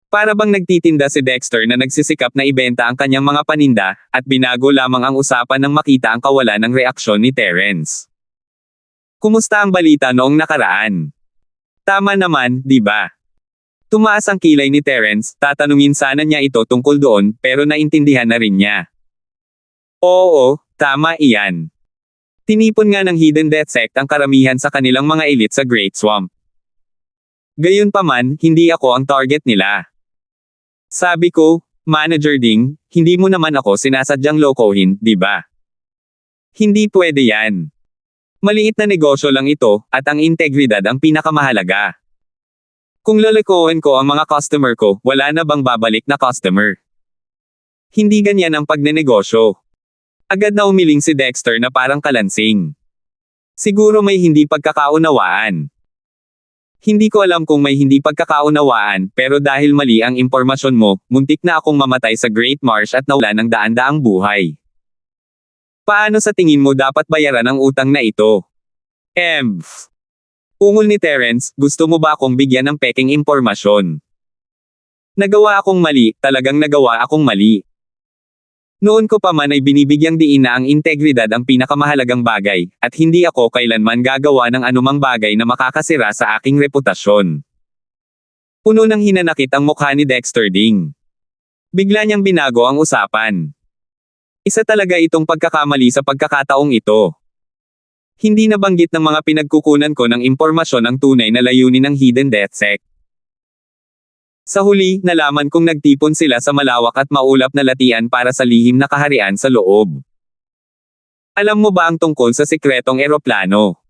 Para bang nagtitinda si Dexter na nagsisikap na ibenta ang kanyang mga paninda, at binago lamang ang usapan nang makita ang kawalan ng reaksyon ni Terence. Kumusta ang balita noong nakaraan? Tama naman, di ba? Tumaas ang kilay ni Terence, tatanungin sana niya ito tungkol doon, pero naintindihan na rin niya. Oo, tama iyan. Tinipon nga ng Hidden Death Sect ang karamihan sa kanilang mga elite sa Great Swamp. Gayunpaman, hindi ako ang target nila. Sabi ko, Manager Ding, hindi mo naman ako sinasadyang lokohin, di ba? Hindi pwede yan. Maliit na negosyo lang ito, at ang integridad ang pinakamahalaga. Kung lolokohin ko ang mga customer ko, wala na bang babalik na customer? Hindi ganyan ang pagnenegosyo. Agad na umiling si Dexter na parang kalansing. Siguro may hindi pagkakaunawaan. Hindi ko alam kung may hindi pagkakaunawaan, pero dahil mali ang impormasyon mo, muntik na akong mamatay sa Great Marsh at nawala ng daan-daang buhay. Paano sa tingin mo dapat bayaran ang utang na ito? Ungol ni Terence, gusto mo ba akong bigyan ng peking impormasyon? Nagawa akong mali, talagang nagawa akong mali. Noon ko pa man ay binibigyang diin na ang integridad ang pinakamahalagang bagay, at hindi ako kailanman gagawa ng anumang bagay na makakasira sa aking reputasyon. Puno ng hinanakit ang mukha ni Dexter Ding. Bigla niyang binago ang usapan. Isa talaga itong pagkakamali sa pagkakataong ito. Hindi nabanggit ng mga pinagkukunan ko ng impormasyon ang tunay na layunin ng Hidden Death Sect. Sa huli, nalaman kong nagtipon sila sa malawak at maulap na latian para sa lihim na kaharian sa loob. Alam mo ba ang tungkol sa sikretong eroplano?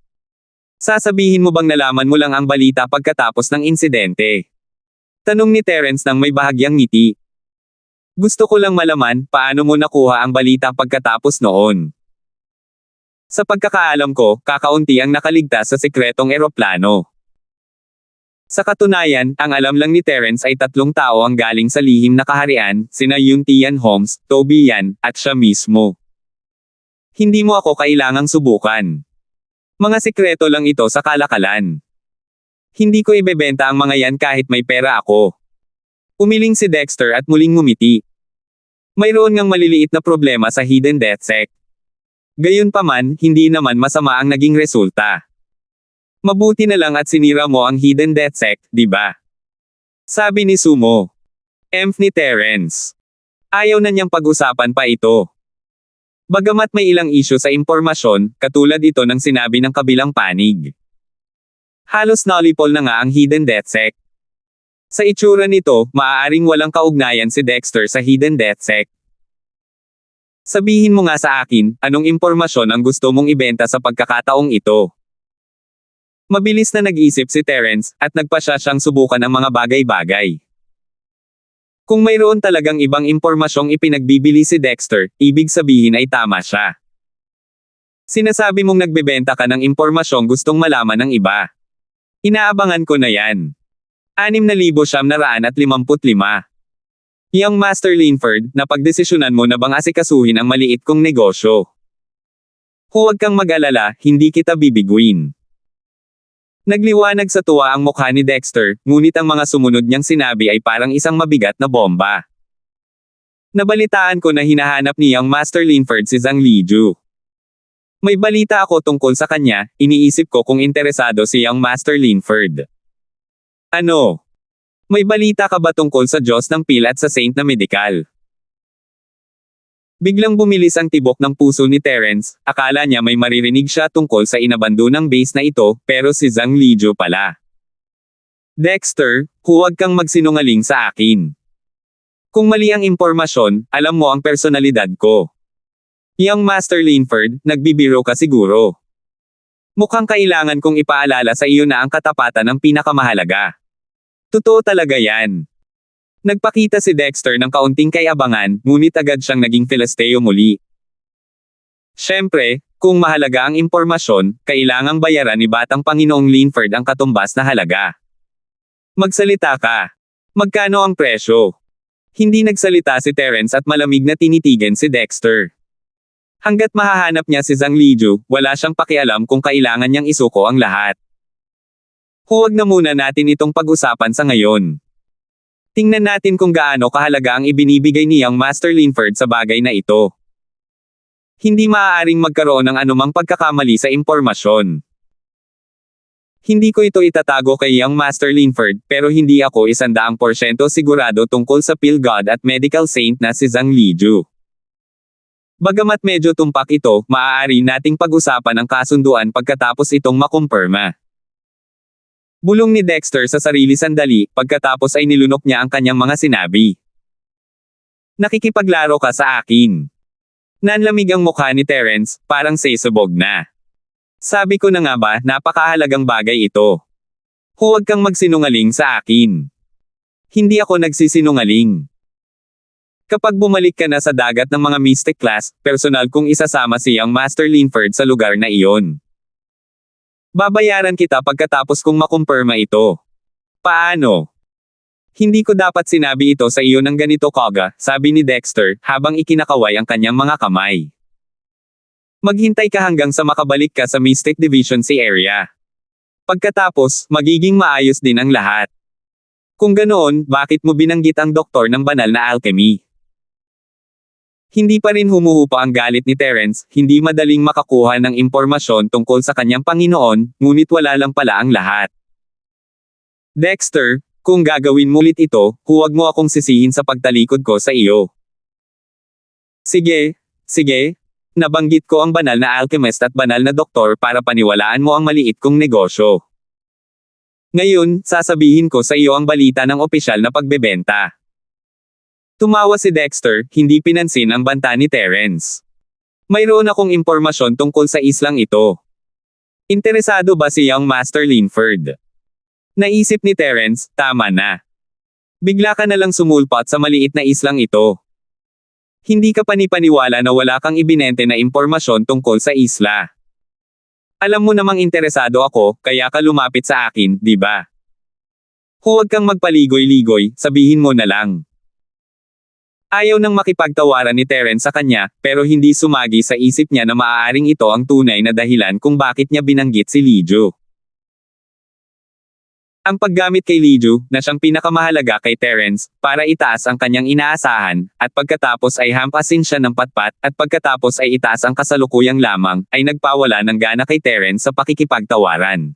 Sasabihin mo bang nalaman mo lang ang balita pagkatapos ng insidente? Tanong ni Terence nang may bahagyang ngiti. Gusto ko lang malaman, paano mo nakuha ang balita pagkatapos noon? Sa pagkakaalam ko, kakaunti ang nakaligtas sa sikretong eroplano. Sa katunayan, ang alam lang ni Terence ay 3 tao ang galing sa lihim na kaharian, sina Yuntian Holmes, Toby Yan, at siya mismo. Hindi mo ako kailangang subukan. Mga sikreto lang ito sa kalakalan. Hindi ko ibebenta ang mga yan kahit may pera ako. Umiling si Dexter at muling ngumiti. Mayroon ngang maliliit na problema sa Hidden Death Sect. Gayunpaman, hindi naman masama ang naging resulta. Mabuti na lang at sinira mo ang Hidden Death Sect, di ba? Sabi ni Sumo. Emph ni Terence. Ayaw na niyang pag-usapan pa ito. Bagamat may ilang isyu sa impormasyon, katulad ito ng sinabi ng kabilang panig. Halos nullify na nga ang Hidden Death Sect. Sa itsura nito, maaaring walang kaugnayan si Dexter sa Hidden Death Sect. Sabihin mo nga sa akin, anong impormasyon ang gusto mong ibenta sa pagkakataong ito? Mabilis na nag-isip si Terence, at nagpasya siyang subukan ang mga bagay-bagay. Kung mayroon talagang ibang impormasyong ipinagbibili si Dexter, ibig sabihin ay tama siya. Sinasabi mong nagbebenta ka ng impormasyong gustong malaman ng iba. Inaabangan ko na yan. 6,955. Young Master Linford, napagdesisyonan mo na bang asikasuhin ang maliit kong negosyo? Huwag kang mag-alala, hindi kita bibiguin. Nagliwanag sa tuwa ang mukha ni Dexter, ngunit ang mga sumunod niyang sinabi ay parang isang mabigat na bomba. Nabalitaan ko na hinahanap ni Young Master Linford si Zhang Liju. May balita ako tungkol sa kanya, iniisip ko kung interesado si Young Master Linford. Ano? May balita ka ba tungkol sa Diyos ng Pil at sa Saint na Medikal? Biglang bumilis ang tibok ng puso ni Terence, akala niya may maririnig siya tungkol sa inabandonang base na ito, pero si Zhang Liju pala. Dexter, huwag kang magsinungaling sa akin. Kung mali ang impormasyon, alam mo ang personalidad ko. Young Master Linford, nagbibiro ka siguro. Mukhang kailangan kong ipaalala sa iyo na ang katapatan ang pinakamahalaga. Totoo talaga yan. Nagpakita si Dexter ng kaunting kayabangan, ngunit agad siyang naging Filisteo muli. Siyempre, kung mahalaga ang impormasyon, kailangang bayaran ni Batang Panginoong Linford ang katumbas na halaga. Magsalita ka. Magkano ang presyo? Hindi nagsalita si Terence at malamig na tinitigan si Dexter. Hanggat mahahanap niya si Zhang Liju, wala siyang pakialam kung kailangan niyang isuko ang lahat. Huwag na muna natin itong pag-usapan sa ngayon. Tingnan natin kung gaano kahalaga ang ibinibigay ni Young Master Linford sa bagay na ito. Hindi maaaring magkaroon ng anumang pagkakamali sa impormasyon. Hindi ko ito itatago kay Young Master Linford, pero hindi ako 100% sigurado tungkol sa Pill God at Medical Saint na si Zhang Liju. Bagamat medyo tumpak ito, maaari nating pag-usapan ang kasunduan pagkatapos itong makumpirma. Bulong ni Dexter sa sarili sandali, pagkatapos ay nilunok niya ang kanyang mga sinabi. Nakikipaglaro ka sa akin. Nanlamig ang mukha ni Terence, parang sesabog na. Sabi ko na nga ba, napakahalagang bagay ito. Huwag kang magsinungaling sa akin. Hindi ako nagsisinungaling. Kapag bumalik ka na sa dagat ng mga Mystic Class, personal kong isasama si Young Master Linford sa lugar na iyon. Babayaran kita pagkatapos kong makumpirma ito. Paano? Hindi ko dapat sinabi ito sa iyo ng ganito kaga, sabi ni Dexter, habang ikinakaway ang kanyang mga kamay. Maghintay ka hanggang sa makabalik ka sa Mystic Division C area. Pagkatapos, magiging maayos din ang lahat. Kung ganoon, bakit mo binanggit ang doktor ng banal na alchemy? Hindi pa rin humuhupa ang galit ni Terence, hindi madaling makakuha ng impormasyon tungkol sa kanyang Panginoon, ngunit wala lang pala ang lahat. Dexter, kung gagawin mo ulit ito, huwag mo akong sisihin sa pagtalikod ko sa iyo. Sige, sige. Nabanggit ko ang banal na alchemist at banal na doktor para paniwalaan mo ang maliit kong negosyo. Ngayon, sasabihin ko sa iyo ang balita ng opisyal na pagbebenta. Tumawa si Dexter, hindi pinansin ang banta ni Terence. Mayroon akong impormasyon tungkol sa islang ito. Interesado ba si Young Master Linford? Naisip ni Terence, tama na. Bigla ka na lang sumulpat sa maliit na islang ito. Hindi ka panipaniwala na wala kang ibinente na impormasyon tungkol sa isla. Alam mo namang interesado ako, kaya ka lumapit sa akin, di ba? Huwag kang magpaligoy-ligoy, sabihin mo na lang. Ayaw nang makipagtawaran ni Terence sa kanya, pero hindi sumagi sa isip niya na maaaring ito ang tunay na dahilan kung bakit niya binanggit si Liju. Ang paggamit kay Liju, na siyang pinakamahalaga kay Terence, para itaas ang kanyang inaasahan, at pagkatapos ay hampasin siya ng patpat, at pagkatapos ay itaas ang kasalukuyang lamang, ay nagpawala ng gana kay Terence sa pakikipagtawaran.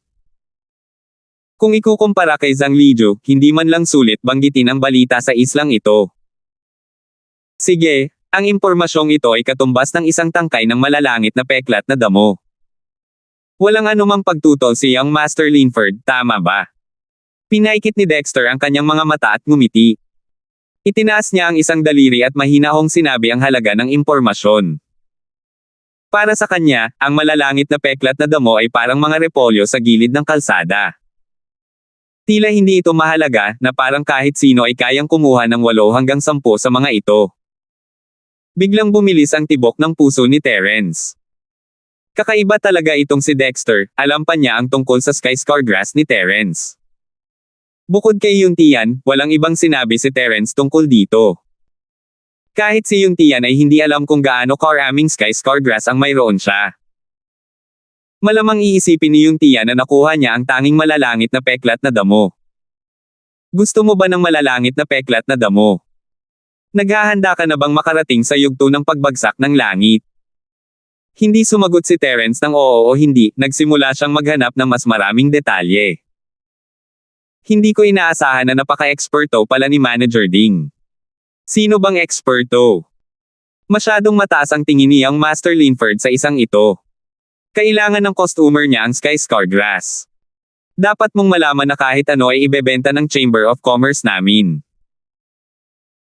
Kung ikukumpara kay Zhang Lijiu, hindi man lang sulit banggitin ang balita sa islang ito. Sige, ang impormasyong ito ay katumbas ng isang tangkay ng malalangit na peklat na damo. Walang anumang pagtutol si Young Master Linford, tama ba? Pinaikit ni Dexter ang kanyang mga mata at ngumiti. Itinaas niya ang isang daliri at mahinahong sinabi ang halaga ng impormasyon. Para sa kanya, ang malalangit na peklat na damo ay parang mga repolyo sa gilid ng kalsada. Tila hindi ito mahalaga, na parang kahit sino ay kayang kumuha ng 8 hanggang 10 sa mga ito. Biglang bumilis ang tibok ng puso ni Terence. Kakaiba talaga itong si Dexter, alam pa niya ang tungkol sa Sky Scargrass ni Terence. Bukod kay Yuntian, walang ibang sinabi si Terence tungkol dito. Kahit si Yuntian ay hindi alam kung gaano karaming Sky Scargrass ang mayroon siya. Malamang iisipin ni Yuntian na nakuha niya ang tanging malalangit na peklat na damo. Gusto mo ba ng malalangit na peklat na damo? Naghahanda ka na bang makarating sa yugto ng pagbagsak ng langit? Hindi sumagot si Terence ng oo o hindi, nagsimula siyang maghanap ng mas maraming detalye. Hindi ko inaasahan na napaka-eksperto pala ni Manager Ding. Sino bang eksperto? Masyadong mataas ang tingin ni Young Master Linford sa isang ito. Kailangan ng customer niya ang Sky Scargrass. Dapat mong malaman na kahit ano ay ibebenta ng Chamber of Commerce namin.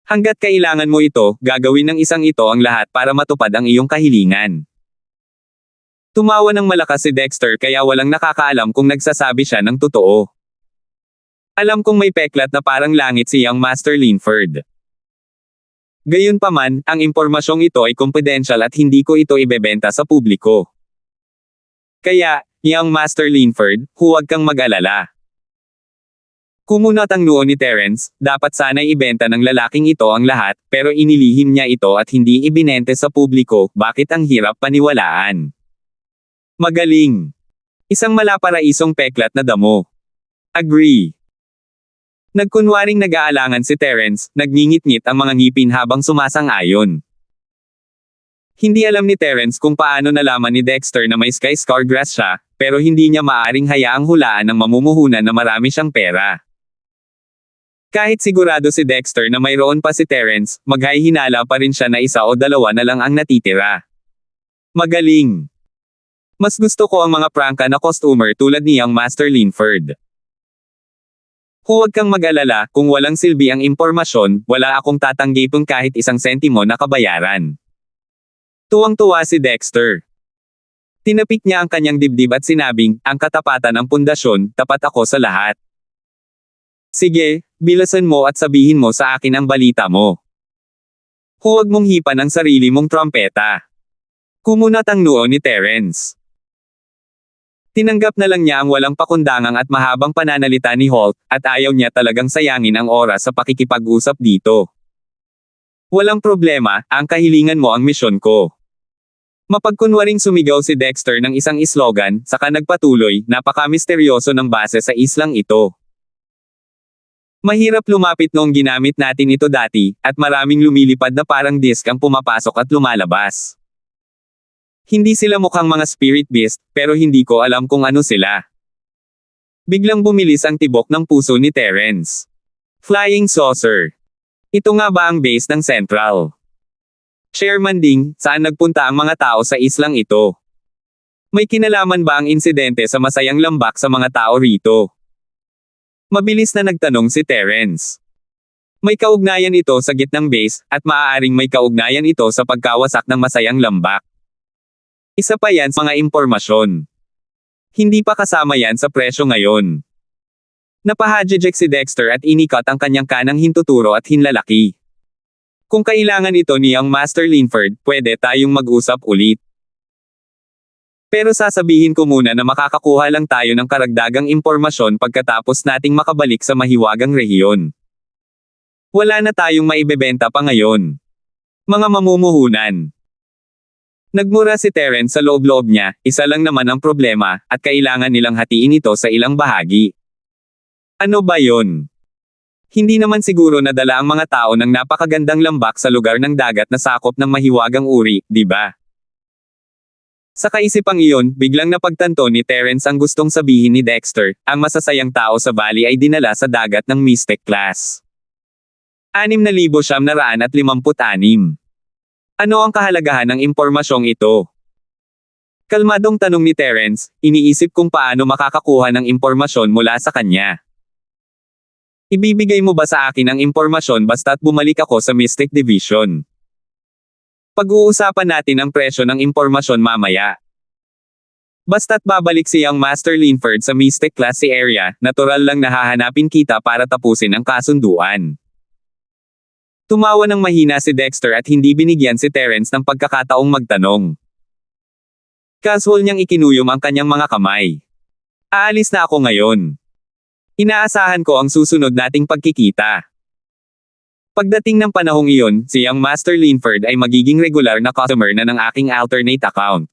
Hanggat kailangan mo ito, gagawin ng isang ito ang lahat para matupad ang iyong kahilingan. Tumawa ng malakas si Dexter kaya walang nakakaalam kung nagsasabi siya ng totoo. Alam kong may peklat na parang langit si Young Master Linford. Gayunpaman, ang impormasyong ito ay confidential at hindi ko ito ibebenta sa publiko. Kaya, Young Master Linford, huwag kang mag-alala. Kumunat ang noo ni Terence, dapat sana'y ibenta ng lalaking ito ang lahat, pero inilihim niya ito at hindi ibinente sa publiko, bakit ang hirap paniwalaan? Magaling. Isang malaparaisong peklat na damo. Agree. Nagkunwaring nag-aalangan si Terence, nagngingit-ngit ang mga ngipin habang sumasang-ayon. Hindi alam ni Terence kung paano nalaman ni Dexter na may Sky Scargrass siya, pero hindi niya maaring hayaang hulaan ng mamumuhunan na marami siyang pera. Kahit sigurado si Dexter na mayroon pa si Terence, maghahinala pa rin siya na 1 o 2 na lang ang natitira. Magaling. Mas gusto ko ang mga prangka na customer tulad ni Young Master Linford. Huwag kang mag-alala, kung walang silbi ang impormasyon, wala akong tatanggipin kahit 1 sentimo na kabayaran. Tuwang-tuwa si Dexter. Tinapik niya ang kanyang dibdib at sinabing, ang katapatan ang pundasyon, tapat ako sa lahat. Sige, bilasan mo at sabihin mo sa akin ang balita mo. Huwag mong hipan ang sarili mong trompeta. Kumunat ang noo ni Terence. Tinanggap na lang niya ang walang pakundangang at mahabang pananalita ni Holt, at ayaw niya talagang sayangin ang oras sa pakikipag-usap dito. Walang problema, ang kahilingan mo ang misyon ko. Mapagkunwaring sumigaw si Dexter ng isang slogan, saka nagpatuloy, napaka-misteryoso ng base sa islang ito. Mahirap lumapit noong ginamit natin ito dati, at maraming lumilipad na parang disk ang pumapasok at lumalabas. Hindi sila mukhang mga spirit beast, pero hindi ko alam kung ano sila. Biglang bumilis ang tibok ng puso ni Terence. Flying saucer. Ito nga ba ang base ng Central? Chairman Ding, saan nagpunta ang mga tao sa islang ito? May kinalaman ba ang insidente sa masayang lambak sa mga tao rito? Mabilis na nagtanong si Terence. May kaugnayan ito sa gitnang base, at maaaring may kaugnayan ito sa pagkawasak ng masayang lambak. Isa pa yan sa mga impormasyon. Hindi pa kasama yan sa presyo ngayon. Napahadjejek si Dexter at inikat ang kanyang kanang hintuturo at hinlalaki. Kung kailangan ito ni Young Master Linford, pwede tayong mag-usap ulit. Pero sasabihin ko muna na makakakuha lang tayo ng karagdagang impormasyon pagkatapos nating makabalik sa mahiwagang rehiyon. Wala na tayong maibebenta pa ngayon. Mga mamumuhunan. Nagmura si Terence sa loob-loob niya, isa lang naman ang problema, at kailangan nilang hatiin ito sa ilang bahagi. Ano ba yon? Hindi naman siguro nadala ang mga tao ng napakagandang lambak sa lugar ng dagat na sakop ng mahiwagang uri, di ba? Sa kaisipang iyon, biglang napagtanto ni Terence ang gustong sabihin ni Dexter, ang masasayang tao sa valley ay dinala sa dagat ng Mystic Class. 6,956. Ano ang kahalagahan ng impormasyong ito? Kalmadong tanong ni Terence, iniisip kung paano makakakuha ng impormasyon mula sa kanya. Ibibigay mo ba sa akin ang impormasyon basta't bumalik ako sa Mystic Division? Pag-uusapan natin ang presyo ng impormasyon mamaya. Basta't babalik si Young Master Linford sa Mystic Class area, natural lang na hahanapin kita para tapusin ang kasunduan. Tumawa ng mahina si Dexter at hindi binigyan si Terence ng pagkakataong magtanong. Casual niyang ikinuyom ang kanyang mga kamay. Aalis na ako ngayon. Inaasahan ko ang susunod nating pagkikita. Pagdating ng panahong iyon, si Young Master Linford ay magiging regular na customer na ng aking alternate account.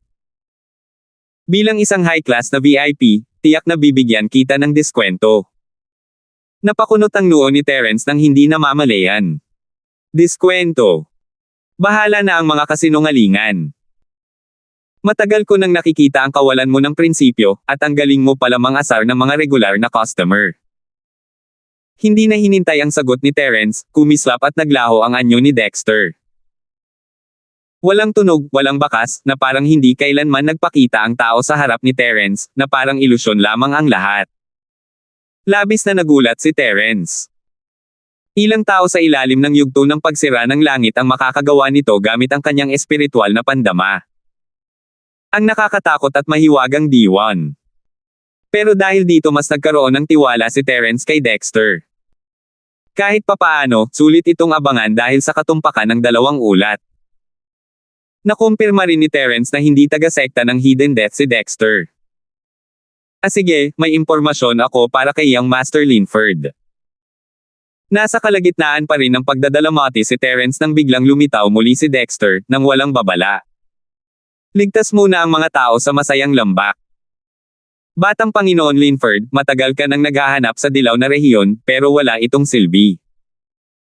Bilang isang high-class na VIP, tiyak na bibigyan kita ng diskwento. Napakunot ang noo ni Terence nang hindi namamalayan. Diskwento. Bahala na ang mga kasinungalingan. Matagal ko nang nakikita ang kawalan mo ng prinsipyo, at ang galing mo pala mangasar ng mga regular na customer. Hindi na hinintay ang sagot ni Terence, kumislap at naglaho ang anyo ni Dexter. Walang tunog, walang bakas, na parang hindi kailanman nagpakita ang tao sa harap ni Terence, na parang ilusyon lamang ang lahat. Labis na nagulat si Terence. Ilang tao sa ilalim ng yugto ng pagsira ng langit ang makakagawa nito gamit ang kanyang espiritual na pandama. Ang nakakatakot at mahiwagang diwan. Pero dahil dito mas nagkaroon ng tiwala si Terence kay Dexter. Kahit papaano, sulit itong abangan dahil sa katumpakan ng dalawang ulat. Nakumpirma rin ni Terence na hindi taga-sekta ng Hidden Death si Dexter. Sige, may impormasyon ako para kay Young Master Linford. Nasa kalagitnaan pa rin ng pagdadalamati si Terence nang biglang lumitaw muli si Dexter, nang walang babala. Ligtas muna ang mga tao sa masayang lambak. Batang Panginoon Linford, matagal ka nang naghahanap sa dilaw na rehiyon, pero wala itong silbi.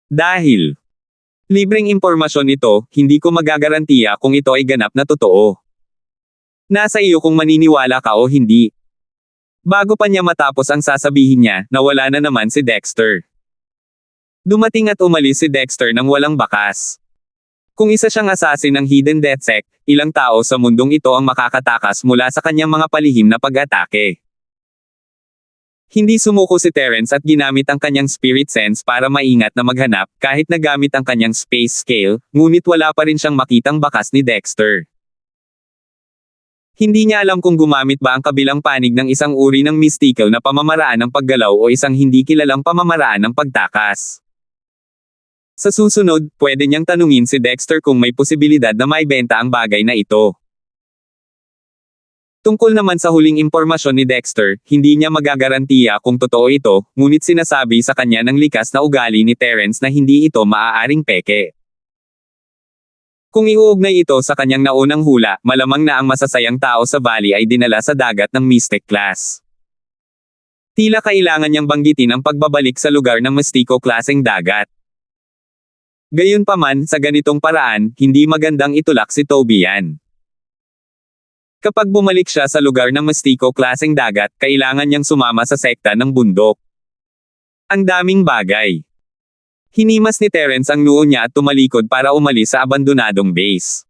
Dahil libreng impormasyon ito, hindi ko magagarantiya kung ito ay ganap na totoo. Nasa iyo kung maniniwala ka o hindi. Bago pa niya matapos ang sasabihin niya, nawala na naman si Dexter. Dumating at umalis si Dexter nang walang bakas. Kung isa siyang assassin ng Hidden Death Sect, ilang tao sa mundong ito ang makakatakas mula sa kanyang mga palihim na pag-atake. Hindi sumuko si Terence at ginamit ang kanyang spirit sense para maingat na maghanap, kahit nagamit ang kanyang space scale, ngunit wala pa rin siyang makitang bakas ni Dexter. Hindi niya alam kung gumamit ba ang kabilang panig ng isang uri ng mystical na pamamaraan ng paggalaw o isang hindi kilalang pamamaraan ng pagtakas. Sa susunod, pwede niyang tanungin si Dexter kung may posibilidad na maibenta ang bagay na ito. Tungkol naman sa huling impormasyon ni Dexter, hindi niya magagarantiya kung totoo ito, ngunit sinasabi sa kanya ng likas na ugali ni Terence na hindi ito maaaring peke. Kung iuugnay ito sa kanyang naunang hula, malamang na ang masasayang tao sa valley ay dinala sa dagat ng Mystic Class. Tila kailangan niyang banggitin ang pagbabalik sa lugar ng Mystico-klaseng dagat. Gayunpaman, sa ganitong paraan, hindi magandang itulak si Tobian. Kapag bumalik siya sa lugar ng Mystico-klaseng dagat, kailangan niyang sumama sa sekta ng bundok. Ang daming bagay. Hinimas ni Terence ang noo niya at tumalikod para umalis sa abandonadong base.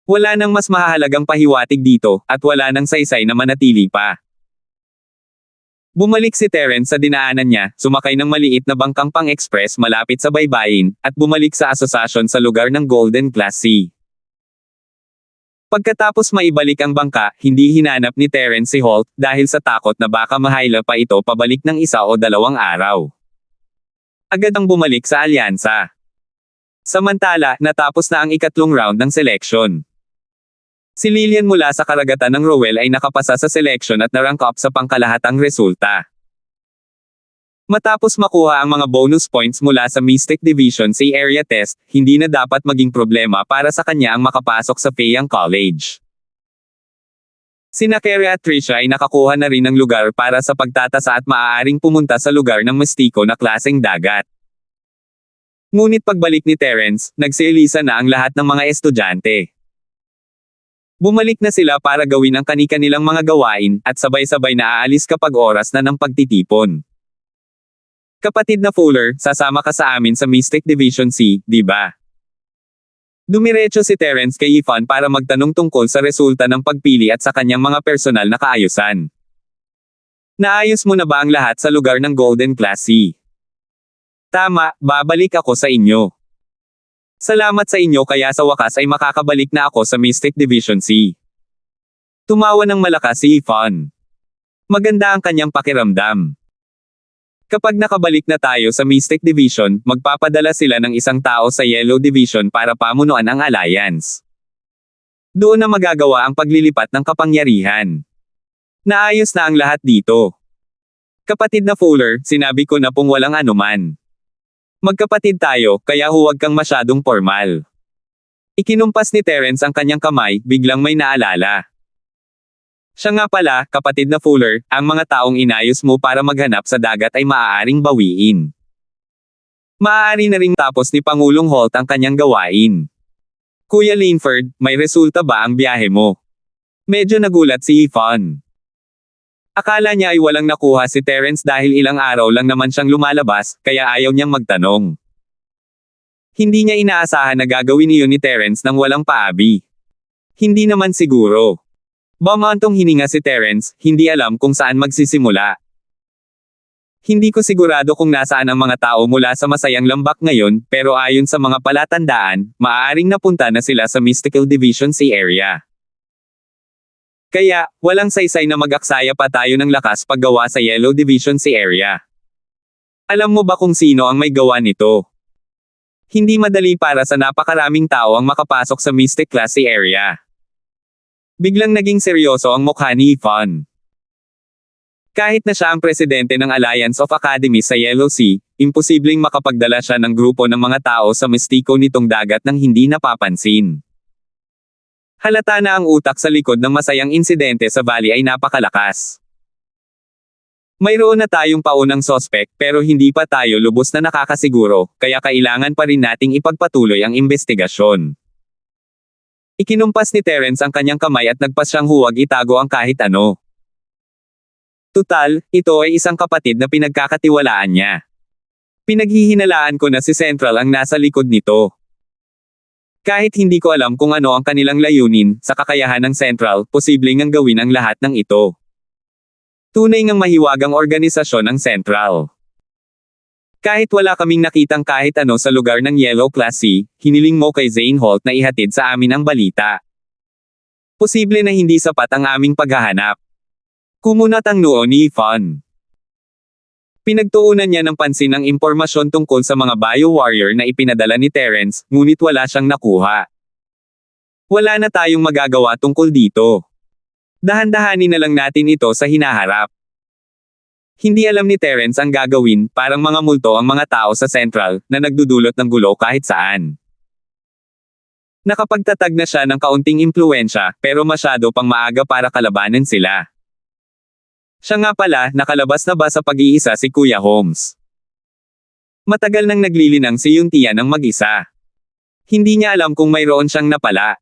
Wala nang mas mahahalagang pahiwatig dito, at wala nang saysay na manatili pa. Bumalik si Terence sa dinaanan niya, sumakay ng maliit na bangkang pang-express malapit sa baybayin, at bumalik sa asosasyon sa lugar ng Golden Class C. Pagkatapos maibalik ang bangka, hindi hinanap ni Terence si Holt, dahil sa takot na baka mahayla pa ito pabalik ng 1 o 2 araw. Agad ang bumalik sa alyansa. Samantala, natapos na ang 3rd round ng selection. Si Lillian mula sa karagatan ng Rowell ay nakapasa sa selection at na-rank up sa pangkalahatang resulta. Matapos makuha ang mga bonus points mula sa Mystic Division C area test, hindi na dapat maging problema para sa kanya ang makapasok sa Fayang College. Sina Kerry at Trisha ay nakakuha na rin ng lugar para sa pagtatasa at maaaring pumunta sa lugar ng Mystico na klaseng dagat. Ngunit pagbalik ni Terence, nagseelisa na ang lahat ng mga estudyante. Bumalik na sila para gawin ang kani-kanilang mga gawain, at sabay-sabay na aalis kapag oras na ng pagtitipon. Kapatid na Fuller, sasama ka sa amin sa Mystic Division C, di ba? Dumiretso si Terence kay Ethan para magtanong tungkol sa resulta ng pagpili at sa kanyang mga personal na kaayusan. Naayos mo na ba ang lahat sa lugar ng Golden Class C? Tama, babalik ako sa inyo. Salamat sa inyo kaya sa wakas ay makakabalik na ako sa Mystic Division C. Tumawa ng malakas si Ethan. Maganda ang kanyang pakiramdam. Kapag nakabalik na tayo sa Mystic Division, magpapadala sila ng isang tao sa Yellow Division para pamunuan ang Alliance. Doon na magagawa ang paglilipat ng kapangyarihan. Naayos na ang lahat dito. Kapatid na Fuller, sinabi ko na pong walang anuman. Magkapatid tayo, kaya huwag kang masyadong formal. Ikinumpas ni Terence ang kanyang kamay, biglang may naalala. Siya nga pala, kapatid na Fuller, ang mga taong inayos mo para maghanap sa dagat ay maaaring bawiin. Maaari na ring tapos ni Pangulong Holt ang kanyang gawain. Kuya Linford, may resulta ba ang biyahe mo? Medyo nagulat si Ethan. Akala niya ay walang nakuha si Terence dahil ilang araw lang naman siyang lumalabas, kaya ayaw niyang magtanong. Hindi niya inaasahan na gagawin iyon ni Terence nang walang paabi. Hindi naman siguro. Bumantong hininga si Terence, hindi alam kung saan magsisimula. Hindi ko sigurado kung nasaan ang mga tao mula sa masayang lambak ngayon, pero ayon sa mga palatandaan, maaaring napunta na sila sa Mystical Division C area. Kaya, walang saysay na mag-aksaya pa tayo ng lakas paggawa sa Yellow Division C area. Alam mo ba kung sino ang may gawa nito? Hindi madali para sa napakaraming tao ang makapasok sa Mystic Class C area. Biglang naging seryoso ang mukha ni Ethan. Kahit na siya ang presidente ng Alliance of Academies sa Yellow Sea, imposibleng makapagdala siya ng grupo ng mga tao sa mistiko nitong dagat nang hindi napapansin. Halata na ang utak sa likod ng masayang insidente sa valley ay napakalakas. Mayroon na tayong paunang sospek pero hindi pa tayo lubos na nakakasiguro, kaya kailangan pa rin nating ipagpatuloy ang investigasyon. Ikinumpas ni Terence ang kanyang kamay at nagpas siyang huwag itago ang kahit ano. Tutal, ito ay isang kapatid na pinagkakatiwalaan niya. Pinaghihinalaan ko na si Central ang nasa likod nito. Kahit hindi ko alam kung ano ang kanilang layunin, sa kakayahan ng Central, posibleng ang gawin ang lahat ng ito. Tunay ngang mahiwagang organisasyon ang Central. Kahit wala kaming nakitang kahit ano sa lugar ng Yellow Class C, hiniling mo kay Zane Holt na ihatid sa amin ang balita. Posible na hindi sapat ang aming paghahanap. Kumunat ang noo ni Ethan. Pinagtuunan niya ng pansin ang impormasyon tungkol sa mga bio-warrior na ipinadala ni Terence, ngunit wala siyang nakuha. Wala na tayong magagawa tungkol dito. Dahan-dahanin na lang natin ito sa hinaharap. Hindi alam ni Terence ang gagawin, parang mga multo ang mga tao sa Central, na nagdudulot ng gulo kahit saan. Nakapagtatag na siya ng kaunting impluwensya, pero masyado pang maaga para kalabanan sila. Siya nga pala, nakalabas na ba sa pag-iisa si Kuya Holmes? Matagal nang naglilinang si Yuntia ng mag-isa. Hindi niya alam kung mayroon siyang napala.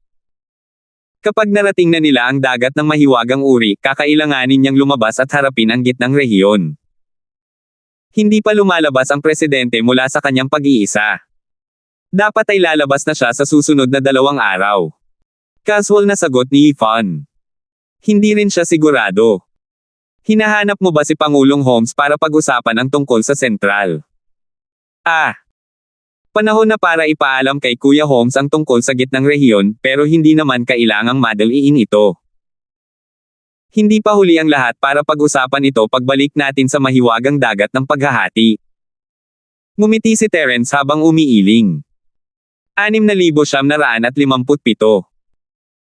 Kapag narating na nila ang dagat ng mahiwagang uri, kakailanganin niyang lumabas at harapin ang gitnang rehiyon. Hindi pa lumalabas ang presidente mula sa kanyang pag-iisa. Dapat ay lalabas na siya sa susunod na 2 araw. Casual na sagot ni Ethan. Hindi rin siya sigurado. Hinahanap mo ba si Pangulong Holmes para pag-usapan ang tungkol sa Central? Panahon na para ipaalam kay Kuya Holmes ang tungkol sa gitnang rehiyon, pero hindi naman kailangang madaliin ito. Hindi pa huli ang lahat para pag-usapan ito pagbalik natin sa mahiwagang dagat ng paghahati. Ngumiti si Terence habang umiiling. 6,957.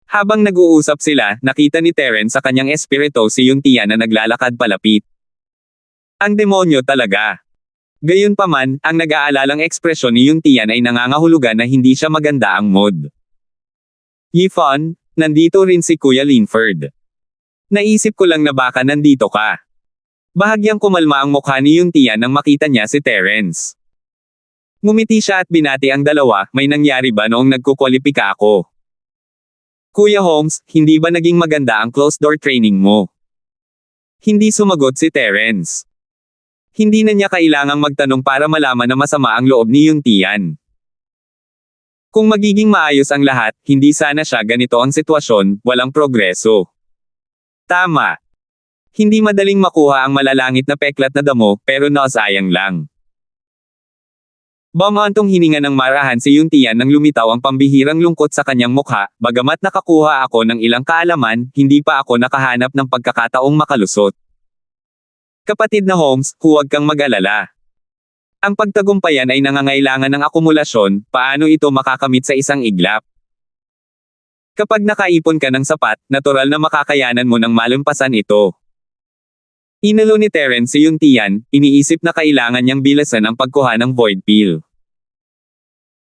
Habang nag-uusap sila, nakita ni Terence sa kanyang espiritu si Yuntia na naglalakad palapit. Ang demonyo talaga. Gayunpaman, ang nag-aalalang ekspresyon ni Yuntia ay nangangahulugan na hindi siya maganda ang mood. Ethan, nandito rin si Kuya Linford. Naisip ko lang na baka nandito ka. Bahagyang kumalma ang mukha ni Yuntia nang makita niya si Terence. Ngumiti siya at binati ang dalawa, may nangyari ba noong nagkukwalipika ako? Kuya Holmes, hindi ba naging maganda ang closed-door training mo? Hindi sumagot si Terence. Hindi na niya kailangang magtanong para malaman na masama ang loob ni Yuntian. Kung magiging maayos ang lahat, hindi sana siya ganito ang sitwasyon, walang progreso. Tama. Hindi madaling makuha ang malalangit na peklat na damo, pero nasayang lang. Bumantong hininga ng marahan si Yuntian nang lumitaw ang pambihirang lungkot sa kanyang mukha, bagamat nakakuha ako ng ilang kaalaman, hindi pa ako nakahanap ng pagkakataong makalusot. Kapatid na Holmes, huwag kang mag-alala. Ang pagtagumpayan ay nangangailangan ng akumulasyon, paano ito makakamit sa isang iglap? Kapag nakaipon ka ng sapat, natural na makakayanan mo ng malumpasan ito. Inalo ni Terence si Yuntian, iniisip na kailangan niyang bilasan ang pagkuha ng void pill.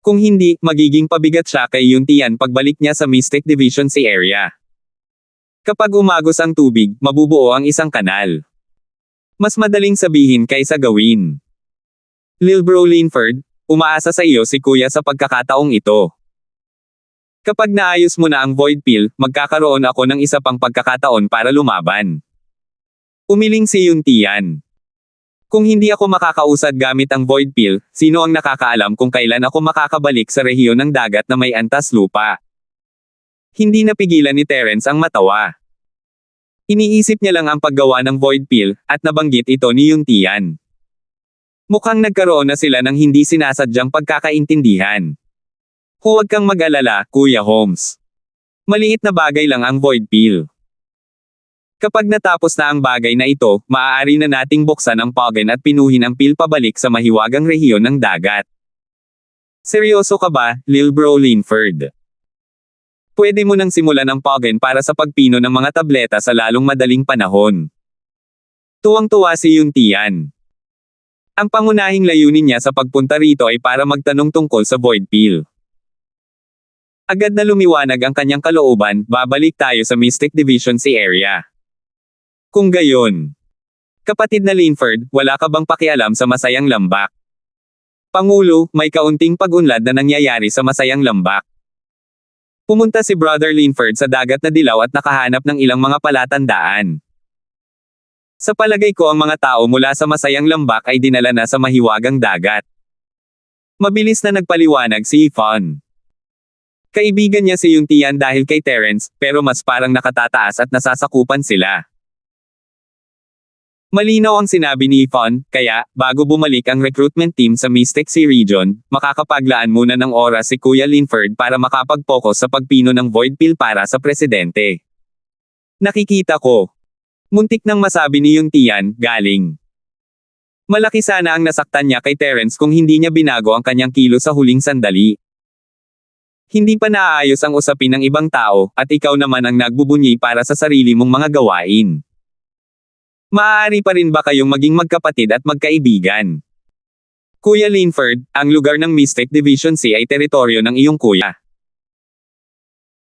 Kung hindi, magiging pabigat siya kay Yuntian pagbalik niya sa Mystic Division C area. Kapag umagos ang tubig, mabubuo ang isang kanal. Mas madaling sabihin kaysa gawin. Lil Bro Linford, umaasa sa iyo si Kuya sa pagkakataong ito. Kapag naayos mo na ang void pill, magkakaroon ako ng isa pang pagkakataon para lumaban. Umiling si Yuntian. Kung hindi ako makakausad gamit ang void pill, sino ang nakakaalam kung kailan ako makakabalik sa rehiyon ng dagat na may antas lupa? Hindi napigilan ni Terence ang matawa. Iniisip niya lang ang paggawa ng void pill, at nabanggit ito ni Yuntian. Mukhang nagkaroon na sila ng hindi sinasadyang pagkakaintindihan. Huwag kang mag-alala, Kuya Holmes. Maliit na bagay lang ang void pill. Kapag natapos na ang bagay na ito, maaari na nating buksan ang poggen at pinuhin ang pill pabalik sa mahiwagang rehiyon ng dagat. Seryoso ka ba, Lil Bro Linford? Pwede mo nang simulan ang poggen para sa pagpino ng mga tableta sa lalong madaling panahon. Tuwang-tuwa si Yuntian. Ang pangunahing layunin niya sa pagpunta rito ay para magtanong tungkol sa void pill. Agad na lumiwanag ang kanyang kalooban, babalik tayo sa Mystic Division C area. Kung gayon, kapatid na Linford, wala ka bang pakialam sa masayang lambak? Pangulo, may kaunting pag-unlad na nangyayari sa masayang lambak. Pumunta si Brother Linford sa dagat na dilaw at nakahanap ng ilang mga palatandaan. Sa palagay ko ang mga tao mula sa masayang lambak ay dinala na sa mahiwagang dagat. Mabilis na nagpaliwanag si Yvonne. Kaibigan niya si Yuntian dahil kay Terence, pero mas parang nakatataas at nasasakupan sila. Malinaw ang sinabi ni Yvonne, kaya, bago bumalik ang recruitment team sa Mystic Sea Region, makakapaglaan muna ng oras si Kuya Linford para makapag-focus sa pagpino ng void pill para sa presidente. Nakikita ko. Muntik nang masabi ni Yuntian, galing. Malaki sana ang nasaktan niya kay Terence kung hindi niya binago ang kanyang kilo sa huling sandali. Hindi pa naaayos ang usapin ng ibang tao, at ikaw naman ang nagbubunyi para sa sarili mong mga gawain. Maaari pa rin ba kayong maging magkapatid at magkaibigan? Kuya Linford, ang lugar ng Mystic Division C ay teritoryo ng iyong kuya.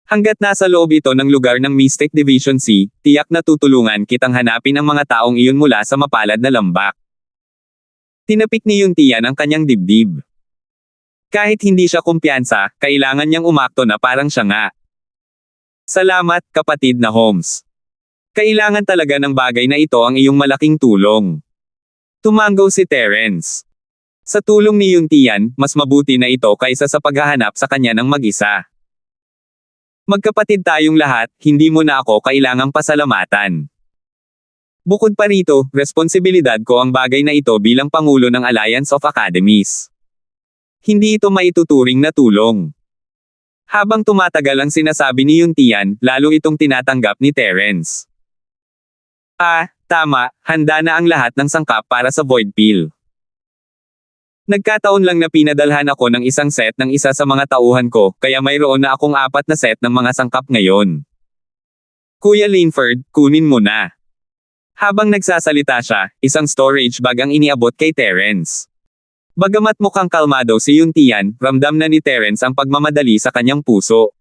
Hanggat nasa loob ito ng lugar ng Mystic Division C, tiyak na tutulungan kitang hanapin ang mga taong iyon mula sa mapalad na lambak. Tinapik ni Yuntian ang kanyang dibdib. Kahit hindi siya kumpiyansa, kailangan niyang umakto na parang siya nga. Salamat, kapatid na Holmes. Kailangan talaga ng bagay na ito ang iyong malaking tulong. Tumanggaw si Terence. Sa tulong ni Yuntian, mas mabuti na ito kaysa sa paghahanap sa kanya ng mag-isa. Magkapatid tayong lahat, hindi mo na ako kailangang pasalamatan. Bukod pa rito, responsibilidad ko ang bagay na ito bilang Pangulo ng Alliance of Academies. Hindi ito maituturing na tulong. Habang tumatagal ang sinasabi ni Yuntian, lalo itong tinatanggap ni Terence. Tama, handa na ang lahat ng sangkap para sa void pill. Nagkataon lang na pinadalhan ako ng isang set ng isa sa mga tauhan ko, kaya mayroon na akong 4 na set ng mga sangkap ngayon. Kuya Linford, kunin mo na. Habang nagsasalita siya, isang storage bag ang iniabot kay Terence. Bagamat mukhang kalmado si Yuntian, ramdam na ni Terence ang pagmamadali sa kanyang puso.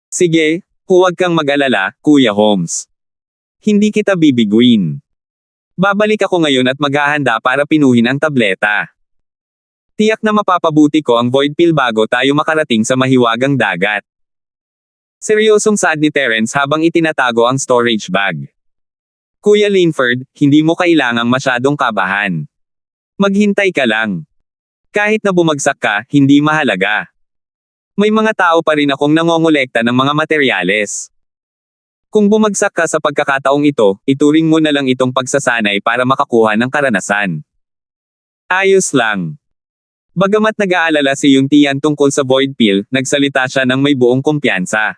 Sige, huwag kang mag-alala, Kuya Holmes. Hindi kita bibiguin. Babalik ako ngayon at maghahanda para pinuhin ang tableta. Tiyak na mapapabuti ko ang void pill bago tayo makarating sa mahiwagang dagat. Seryosong saad ni Terence habang itinatago ang storage bag. Kuya Linford, hindi mo kailangang masyadong kabahan. Maghintay ka lang. Kahit na bumagsak ka, hindi mahalaga. May mga tao pa rin akong nangongolekta ng mga materyales. Kung bumagsak ka sa pagkakataong ito, ituring mo na lang itong pagsasanay para makakuha ng karanasan. Ayos lang. Bagamat nag-aalala si Yung Tian tungkol sa void pill, nagsalita siya ng may buong kumpiyansa.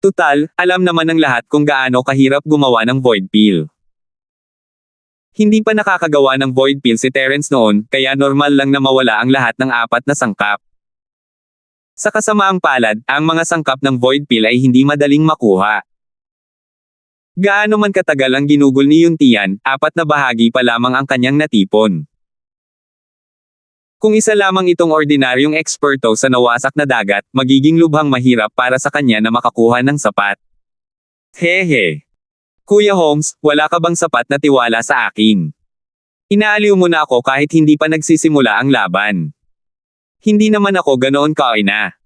Tutal, alam naman ng lahat kung gaano kahirap gumawa ng void pill. Hindi pa nakakagawa ng void pill si Terence noon, kaya normal lang na mawala ang lahat ng 4 na sangkap. Sa kasamaang palad, ang mga sangkap ng void pill ay hindi madaling makuha. Gaano man katagal ang ginugol ni Yung Tian, 4 na bahagi pa lamang ang kanyang natipon. Kung isa lamang itong ordinaryong eksperto sa nawasak na dagat, magiging lubhang mahirap para sa kanya na makakuha ng sapat. Hehe. Kuya Holmes, wala ka bang sapat na tiwala sa akin? Inaaliw mo na ako kahit hindi pa nagsisimula ang laban. Hindi naman ako ganoon kaina.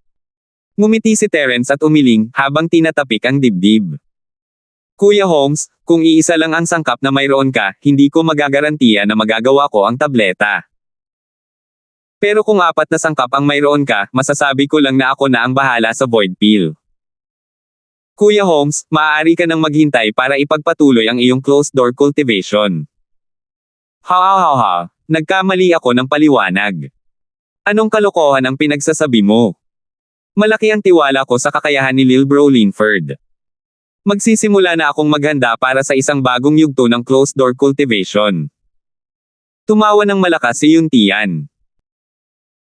Ngumiti si Terence at umiling, habang tinatapik ang dibdib. Kuya Holmes, kung iisa lang ang sangkap na mayroon ka, hindi ko magagarantiya na magagawa ko ang tableta. Pero kung 4 na sangkap ang mayroon ka, masasabi ko lang na ako na ang bahala sa void pill. Kuya Holmes, maaari ka nang maghintay para ipagpatuloy ang iyong closed-door cultivation. Ha, nagkamali ako ng paliwanag. Anong kalokohan ang pinagsasabi mo? Malaki ang tiwala ko sa kakayahan ni Lil Bro Linford. Magsisimula na akong maghanda para sa isang bagong yugto ng closed-door cultivation. Tumawa ng malakas si Yung Tian.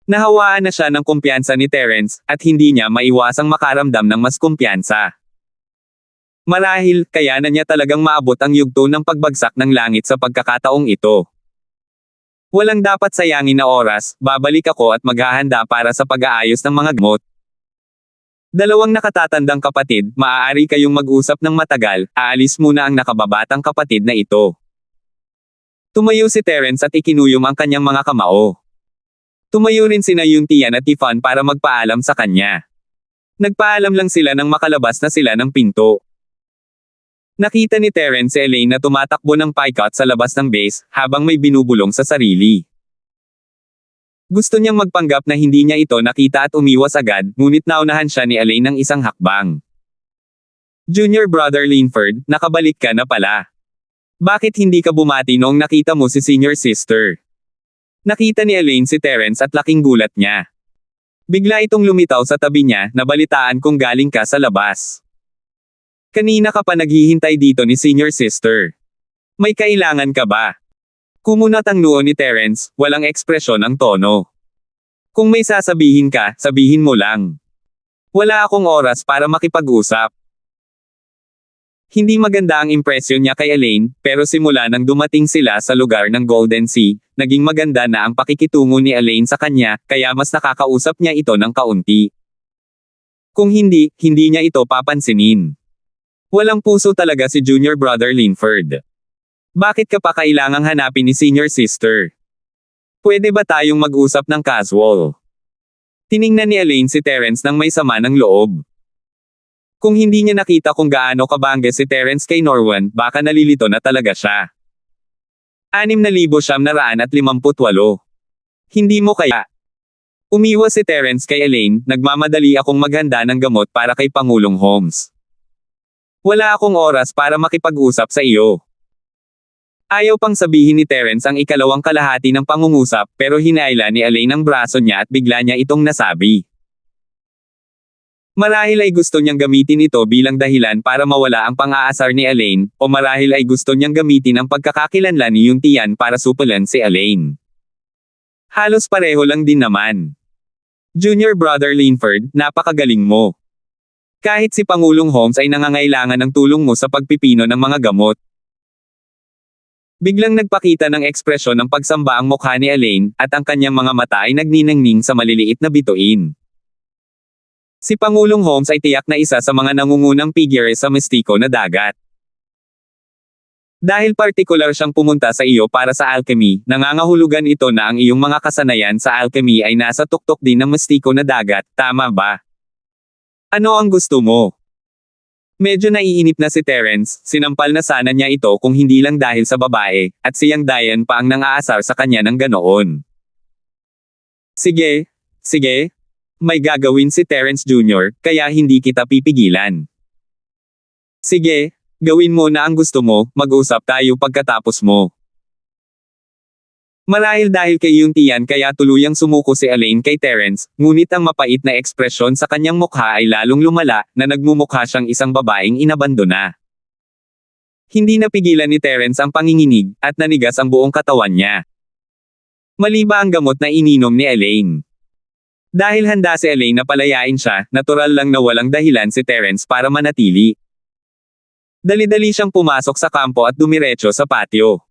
Nahawaan na siya ng kumpiyansa ni Terence, at hindi niya maiwasang makaramdam ng mas kumpiyansa. Marahil, kaya na niya talagang maabot ang yugto ng pagbagsak ng langit sa pagkakataong ito. Walang dapat sayangin na oras, babalik ako at maghahanda para sa pag-aayos ng mga gamot. Dalawang nakatatandang kapatid, maaari kayong mag-usap ng matagal, aalis muna ang nakababatang kapatid na ito. Tumayo si Terence at ikinuyom ang kanyang mga kamao. Tumayo rin sina Yung Tian at Tifan para magpaalam sa kanya. Nagpaalam lang sila nang makalabas na sila ng pinto. Nakita ni Terence si Elaine na tumatakbo ng picot sa labas ng base, habang may binubulong sa sarili. Gusto niyang magpanggap na hindi niya ito nakita at umiwas agad, ngunit naunahan siya ni Elaine ng isang hakbang. Junior Brother Linford, nakabalik ka na pala. Bakit hindi ka bumati noong nakita mo si Senior Sister? Nakita ni Elaine si Terence at laking gulat niya. Bigla itong lumitaw sa tabi niya, nabalitaan kung galing ka sa labas. Kanina ka pa naghihintay dito ni Senior Sister. May kailangan ka ba? Kumunat ang noo ni Terence, walang ekspresyon ang tono. Kung may sasabihin ka, sabihin mo lang. Wala akong oras para makipag-usap. Hindi maganda ang impresyon niya kay Elaine, pero simula nang dumating sila sa lugar ng Golden Sea, naging maganda na ang pakikitungo ni Elaine sa kanya, kaya mas nakakausap niya ito ng kaunti. Kung hindi, hindi niya ito papansinin. Walang puso talaga si Junior Brother Linford. Bakit ka pa kailangang hanapin ni Senior Sister? Pwede ba tayong mag-usap ng casual? Tiningnan ni Elaine si Terence ng may sama ng loob. Kung hindi niya nakita kung gaano kabangga si Terence kay Norwan, baka nalilito na talaga siya. 6,958. Hindi mo kaya? Umiwas si Terence kay Elaine, nagmamadali akong maghanda ng gamot para kay Pangulong Holmes. Wala akong oras para makipag-usap sa iyo. Ayaw pang sabihin ni Terence ang ikalawang kalahati ng pangungusap, pero hinaila ni Elaine ang braso niya at bigla niya itong nasabi. Marahil ay gusto niyang gamitin ito bilang dahilan para mawala ang pang-aasar ni Elaine, o marahil ay gusto niyang gamitin ang pagkakakilanlan ni Yung Tian para supulan si Elaine. Halos pareho lang din naman. Junior Brother Linford, napakagaling mo. Kahit si Pangulong Holmes ay nangangailangan ng tulong mo sa pagpipino ng mga gamot. Biglang nagpakita ng ekspresyon ng pagsamba ang mukha ni Elaine, at ang kanyang mga mata ay nagniningning sa maliliit na bituin. Si Pangulong Holmes ay tiyak na isa sa mga nangungunang figure sa mistiko na dagat. Dahil partikular siyang pumunta sa iyo para sa alchemy, nangangahulugan ito na ang iyong mga kasanayan sa alchemy ay nasa tuktok din ng mistiko na dagat, tama ba? Ano ang gusto mo? Medyo naiinip na si Terence, sinampal na sana niya ito kung hindi lang dahil sa babae, at siyang Diane pa ang nang-aasar sa kanya ng ganoon. Sige, sige. May gagawin si Terence Jr., kaya hindi kita pipigilan. Sige, gawin mo na ang gusto mo, mag-usap tayo pagkatapos mo. Marahil dahil kay yung tiyan kaya tuluyang sumuko si Elaine kay Terence, ngunit ang mapait na ekspresyon sa kanyang mukha ay lalong lumala, na nagmumukha siyang isang babaeng inabandona. Hindi napigilan ni Terence ang panginginig, at nanigas ang buong katawan niya. Mali ba ang gamot na ininom ni Elaine? Dahil handa si Elaine na palayain siya, natural lang na walang dahilan si Terence para manatili. Dali-dali siyang pumasok sa kampo at dumiretso sa patio.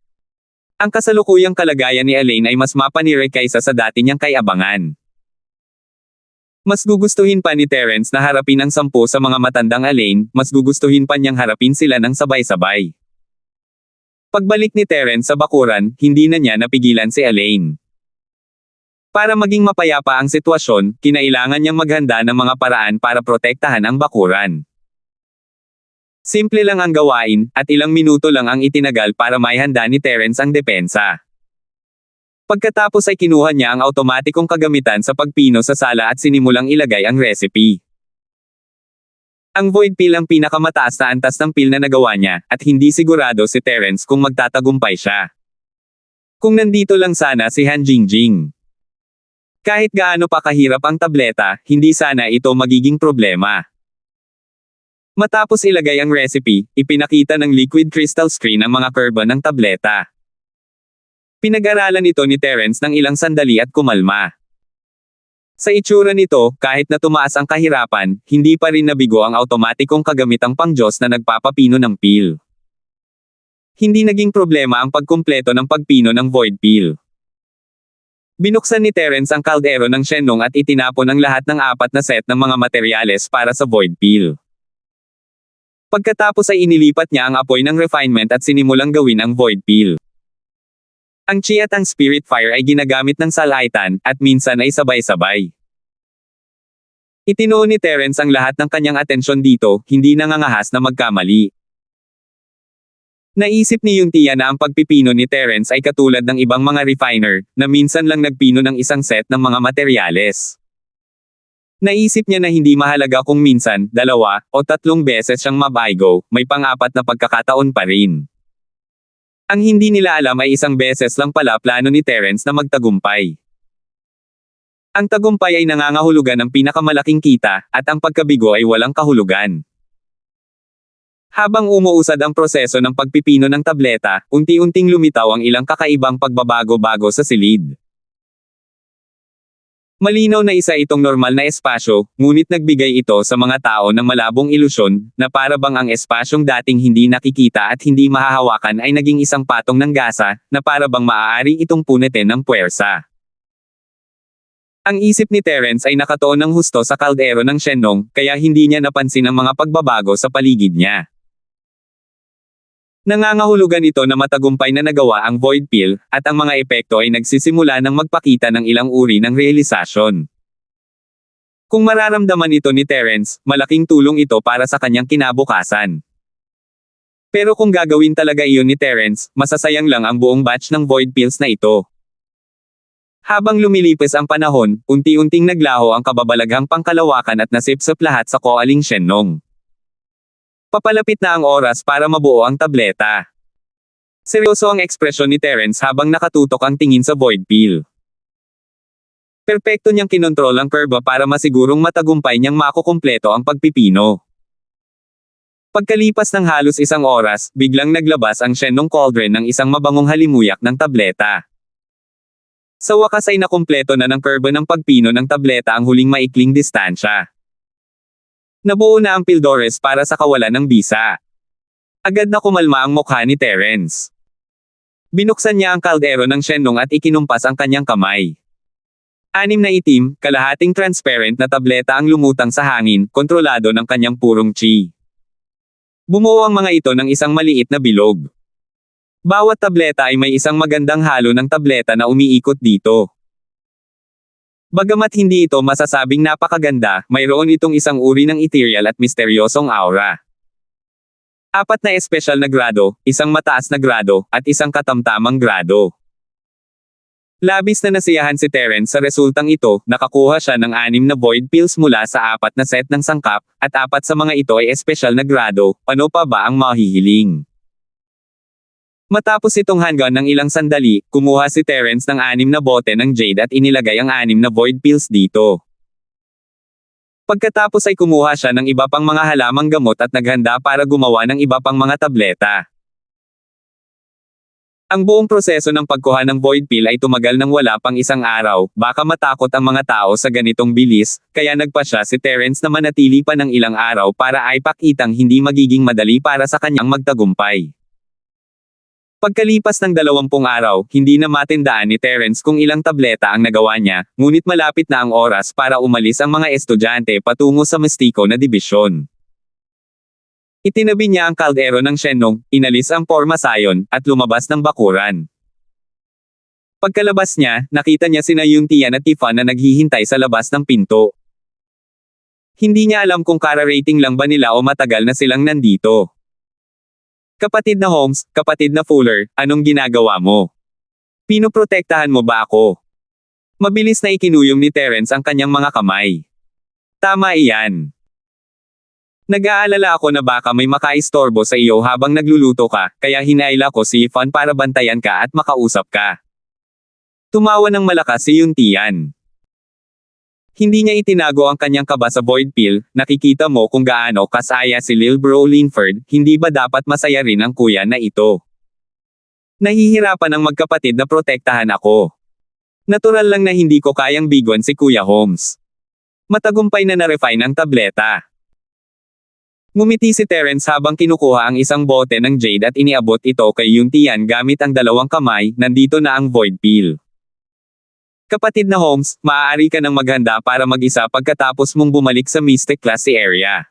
Ang kasalukuyang kalagayan ni Elaine ay mas mapanire kaysa sa dati niyang kay-abangan. Mas gugustuhin pa ni Terence na harapin ang 10 sa mga matandang Elaine, mas gugustuhin pa niyang harapin sila ng sabay-sabay. Pagbalik ni Terence sa bakuran, hindi na niya napigilan si Elaine. Para maging mapayapa ang sitwasyon, kinailangan niyang maghanda ng mga paraan para protektahan ang bakuran. Simple lang ang gawain, at ilang minuto lang ang itinagal para maihanda ni Terence ang depensa. Pagkatapos ay kinuha niya ang automatikong kagamitan sa pagpino sa sala at sinimulang ilagay ang recipe. Ang void pill ang pinakamataas na antas ng pill na nagawa niya, at hindi sigurado si Terence kung magtatagumpay siya. Kung nandito lang sana si Han Jingjing. Kahit gaano pa kahirap ang tableta, hindi sana ito magiging problema. Matapos ilagay ang recipe, ipinakita ng liquid crystal screen ang mga kurba ng tableta. Pinag-aralan ito ni Terence ng ilang sandali at kumalma. Sa itsura nito, kahit na tumaas ang kahirapan, hindi pa rin nabigo ang automatikong kagamitang pang-Diyos na nagpapapino ng pill. Hindi naging problema ang pagkumpleto ng pagpino ng void pill. Binuksan ni Terence ang kaldero ng Shenlong at itinapon ang lahat ng 4 na set ng mga materyales para sa void pill. Pagkatapos ay inilipat niya ang apoy ng refinement at sinimulang gawin ang void pill. Ang chi at ang spirit fire ay ginagamit ng salaitan, at minsan ay sabay-sabay. Itinuon ni Terence ang lahat ng kanyang atensyon dito, hindi nangangahas na magkamali. Naisip ni yung tiya na ang pagpipino ni Terence ay katulad ng ibang mga refiner, na minsan lang nagpino ng isang set ng mga materyales. Naisip niya na hindi mahalaga kung minsan, 2 o 3 beses siyang mabaygo, may pang-4 na pagkakataon pa rin. Ang hindi nila alam ay 1 beses lang pala plano ni Terence na magtagumpay. Ang tagumpay ay nangangahulugan ng pinakamalaking kita, at ang pagkabigo ay walang kahulugan. Habang umuusad ang proseso ng pagpipino ng tableta, unti-unting lumitaw ang ilang kakaibang pagbabago-bago sa silid. Malinaw na isa itong normal na espasyo, ngunit nagbigay ito sa mga tao ng malabong ilusyon, na para bang ang espasyong dating hindi nakikita at hindi mahahawakan ay naging isang patong ng gasa, na para bang maaari itong punitin ng puwersa. Ang isip ni Terence ay nakatuon ng husto sa kaldero ng Shenlong, kaya hindi niya napansin ang mga pagbabago sa paligid niya. Nangangahulugan ito na matagumpay na nagawa ang void pill, at ang mga epekto ay nagsisimula ng magpakita ng ilang uri ng realisasyon. Kung mararamdaman ito ni Terence, malaking tulong ito para sa kanyang kinabukasan. Pero kung gagawin talaga iyon ni Terence, masasayang lang ang buong batch ng void pills na ito. Habang lumilipas ang panahon, unti-unting naglaho ang kababalaghang pangkalawakan at nasipsip lahat sa Koaling Shenlong. Papalapit na ang oras para mabuo ang tableta. Seryoso ang ekspresyon ni Terence habang nakatutok ang tingin sa void pill. Perpekto niyang kinontrol ang kurba para masigurong matagumpay niyang makukumpleto ang pagpipino. Pagkalipas ng halos 1 oras, biglang naglabas ang Shenlong cauldron ng isang mabangong halimuyak ng tableta. Sa wakas ay nakumpleto na ng kurba ng pagpino ng tableta ang huling maikling distansya. Nabuo na ang Pildores para sa kawalan ng bisa. Agad na kumalma ang mukha ni Terence. Binuksan niya ang kaldero ng Shenlong at ikinumpas ang kanyang kamay. 6 na itim, kalahating transparent na tableta ang lumutang sa hangin, kontrolado ng kanyang purong chi. Bumuo ang mga ito ng isang maliit na bilog. Bawat tableta ay may isang magandang halo ng tableta na umiikot dito. Bagamat hindi ito masasabing napakaganda, mayroon itong isang uri ng ethereal at misteryosong aura. 4 na espesyal na grado, isang mataas na grado, at isang katamtamang grado. Labis na nasiyahan si Terence sa resultang ito, nakakuha siya ng 6 na void pills mula sa 4 na set ng sangkap, at 4 sa mga ito ay espesyal na grado, ano pa ba ang mahihiling? Matapos itong hanggan ng ilang sandali, kumuha si Terence ng 6 na bote ng jade at inilagay ang 6 na void pills dito. Pagkatapos ay kumuha siya ng iba pang mga halamang gamot at naghanda para gumawa ng iba pang mga tableta. Ang buong proseso ng pagkuha ng void pill ay tumagal ng wala pang isang araw, baka matakot ang mga tao sa ganitong bilis, kaya nagpasya si Terence na manatili pa ng ilang araw para ay pakitang hindi magiging madali para sa kanyang magtagumpay. Pagkalipas ng 20 araw, hindi na matindaan ni Terence kung ilang tableta ang nagawa niya, ngunit malapit na ang oras para umalis ang mga estudyante patungo sa Mistiko na dibisyon. Itinabi niya ang kaldero ng Shenong, inalis ang pormasayon, at lumabas ng bakuran. Pagkalabas niya, nakita niya sina Yuntian at Tiffan na naghihintay sa labas ng pinto. Hindi niya alam kung kararating lang ba nila o matagal na silang nandito. Kapatid na Holmes, kapatid na Fuller, anong ginagawa mo? Pinoprotektahan mo ba ako? Mabilis na ikinuyom ni Terence ang kanyang mga kamay. Tama iyan. Nag-aalala ako na baka may makaistorbo sa iyo habang nagluluto ka, kaya hinaila ko si Ifan para bantayan ka at makausap ka. Tumawa ng malakas si Yuntian. Hindi niya itinago ang kanyang kaba sa void pill, nakikita mo kung gaano kasaya si Lil Bro Linford, hindi ba dapat masaya rin ang kuya na ito? Nahihirapan ang magkapatid na protektahan ako. Natural lang na hindi ko kayang bigwan si Kuya Holmes. Matagumpay na na-refine ang tableta. Ngumiti si Terence habang kinukuha ang isang bote ng jade at iniabot ito kay Yuntian gamit ang 2 kamay, nandito na ang void pill. Kapatid na Holmes, maaari ka nang maghanda para mag-isa pagkatapos mong bumalik sa Mystic Classy area.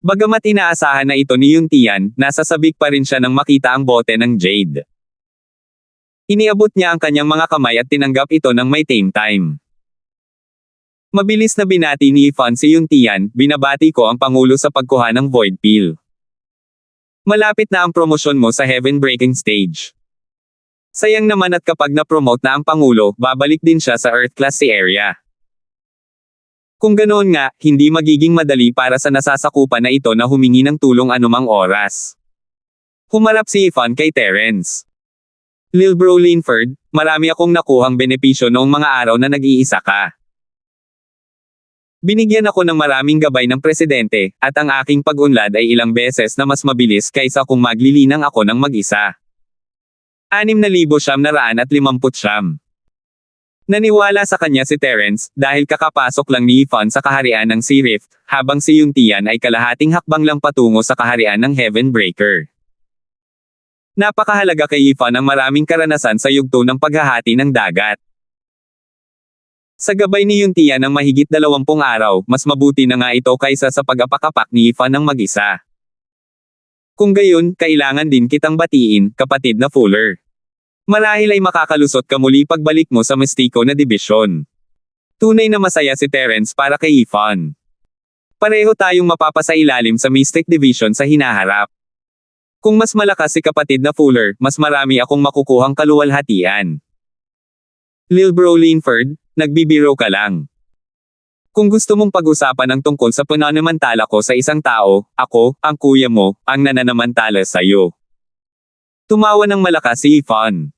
Bagamat inaasahan na ito ni Yuntian, nasa sabik pa rin siya nang makita ang bote ng jade. Iniabot niya ang kanyang mga kamay at tinanggap ito ng may tame time. Mabilis na binati ni Ifan si Yuntian, binabati ko ang Pangulo sa pagkuha ng void pill. Malapit na ang promosyon mo sa heaven breaking stage. Sayang naman at kapag na-promote na ang Pangulo, babalik din siya sa Earth Classy area. Kung ganoon nga, hindi magiging madali para sa nasasakupan na ito na humingi ng tulong anumang oras. Humarap si Ifan kay Terence. Lil Bro Linford, marami akong nakuhang benepisyo noong mga araw na nag-iisa ka. Binigyan ako ng maraming gabay ng presidente, at ang aking pag-unlad ay ilang beses na mas mabilis kaysa kung maglilinang ako ng mag-isa. 6,959. Naniwala sa kanya si Terence, dahil kakapasok lang ni Ifan sa kaharian ng Sea Rift, habang si Yuntian ay kalahating hakbang lang patungo sa kaharian ng Heaven Breaker. Napakahalaga kay Ifan ang maraming karanasan sa yugto ng paghahati ng dagat. Sa gabay ni Yuntian ng mahigit 20 araw, mas mabuti na nga ito kaysa sa pag-apakapak ni Ifan ng mag-isa. Kung gayon, kailangan din kitang batiin, kapatid na Fuller. Marahil ay makakalusot ka muli pagbalik mo sa Mistiko na dibisyon. Tunay na masaya si Terence para kay Ifan. Pareho tayong mapapasailalim sa Mystic Division sa hinaharap. Kung mas malakas si kapatid na Fuller, mas marami akong makukuhang kaluwalhatian. Lil Bro Linford, nagbibiro ka lang. Kung gusto mong pag-usapan ang tungkol sa pananamantala ko sa isang tao, ako, ang kuya mo, ang nananamantala sa'yo. Tumawa ng malakas si Ifan.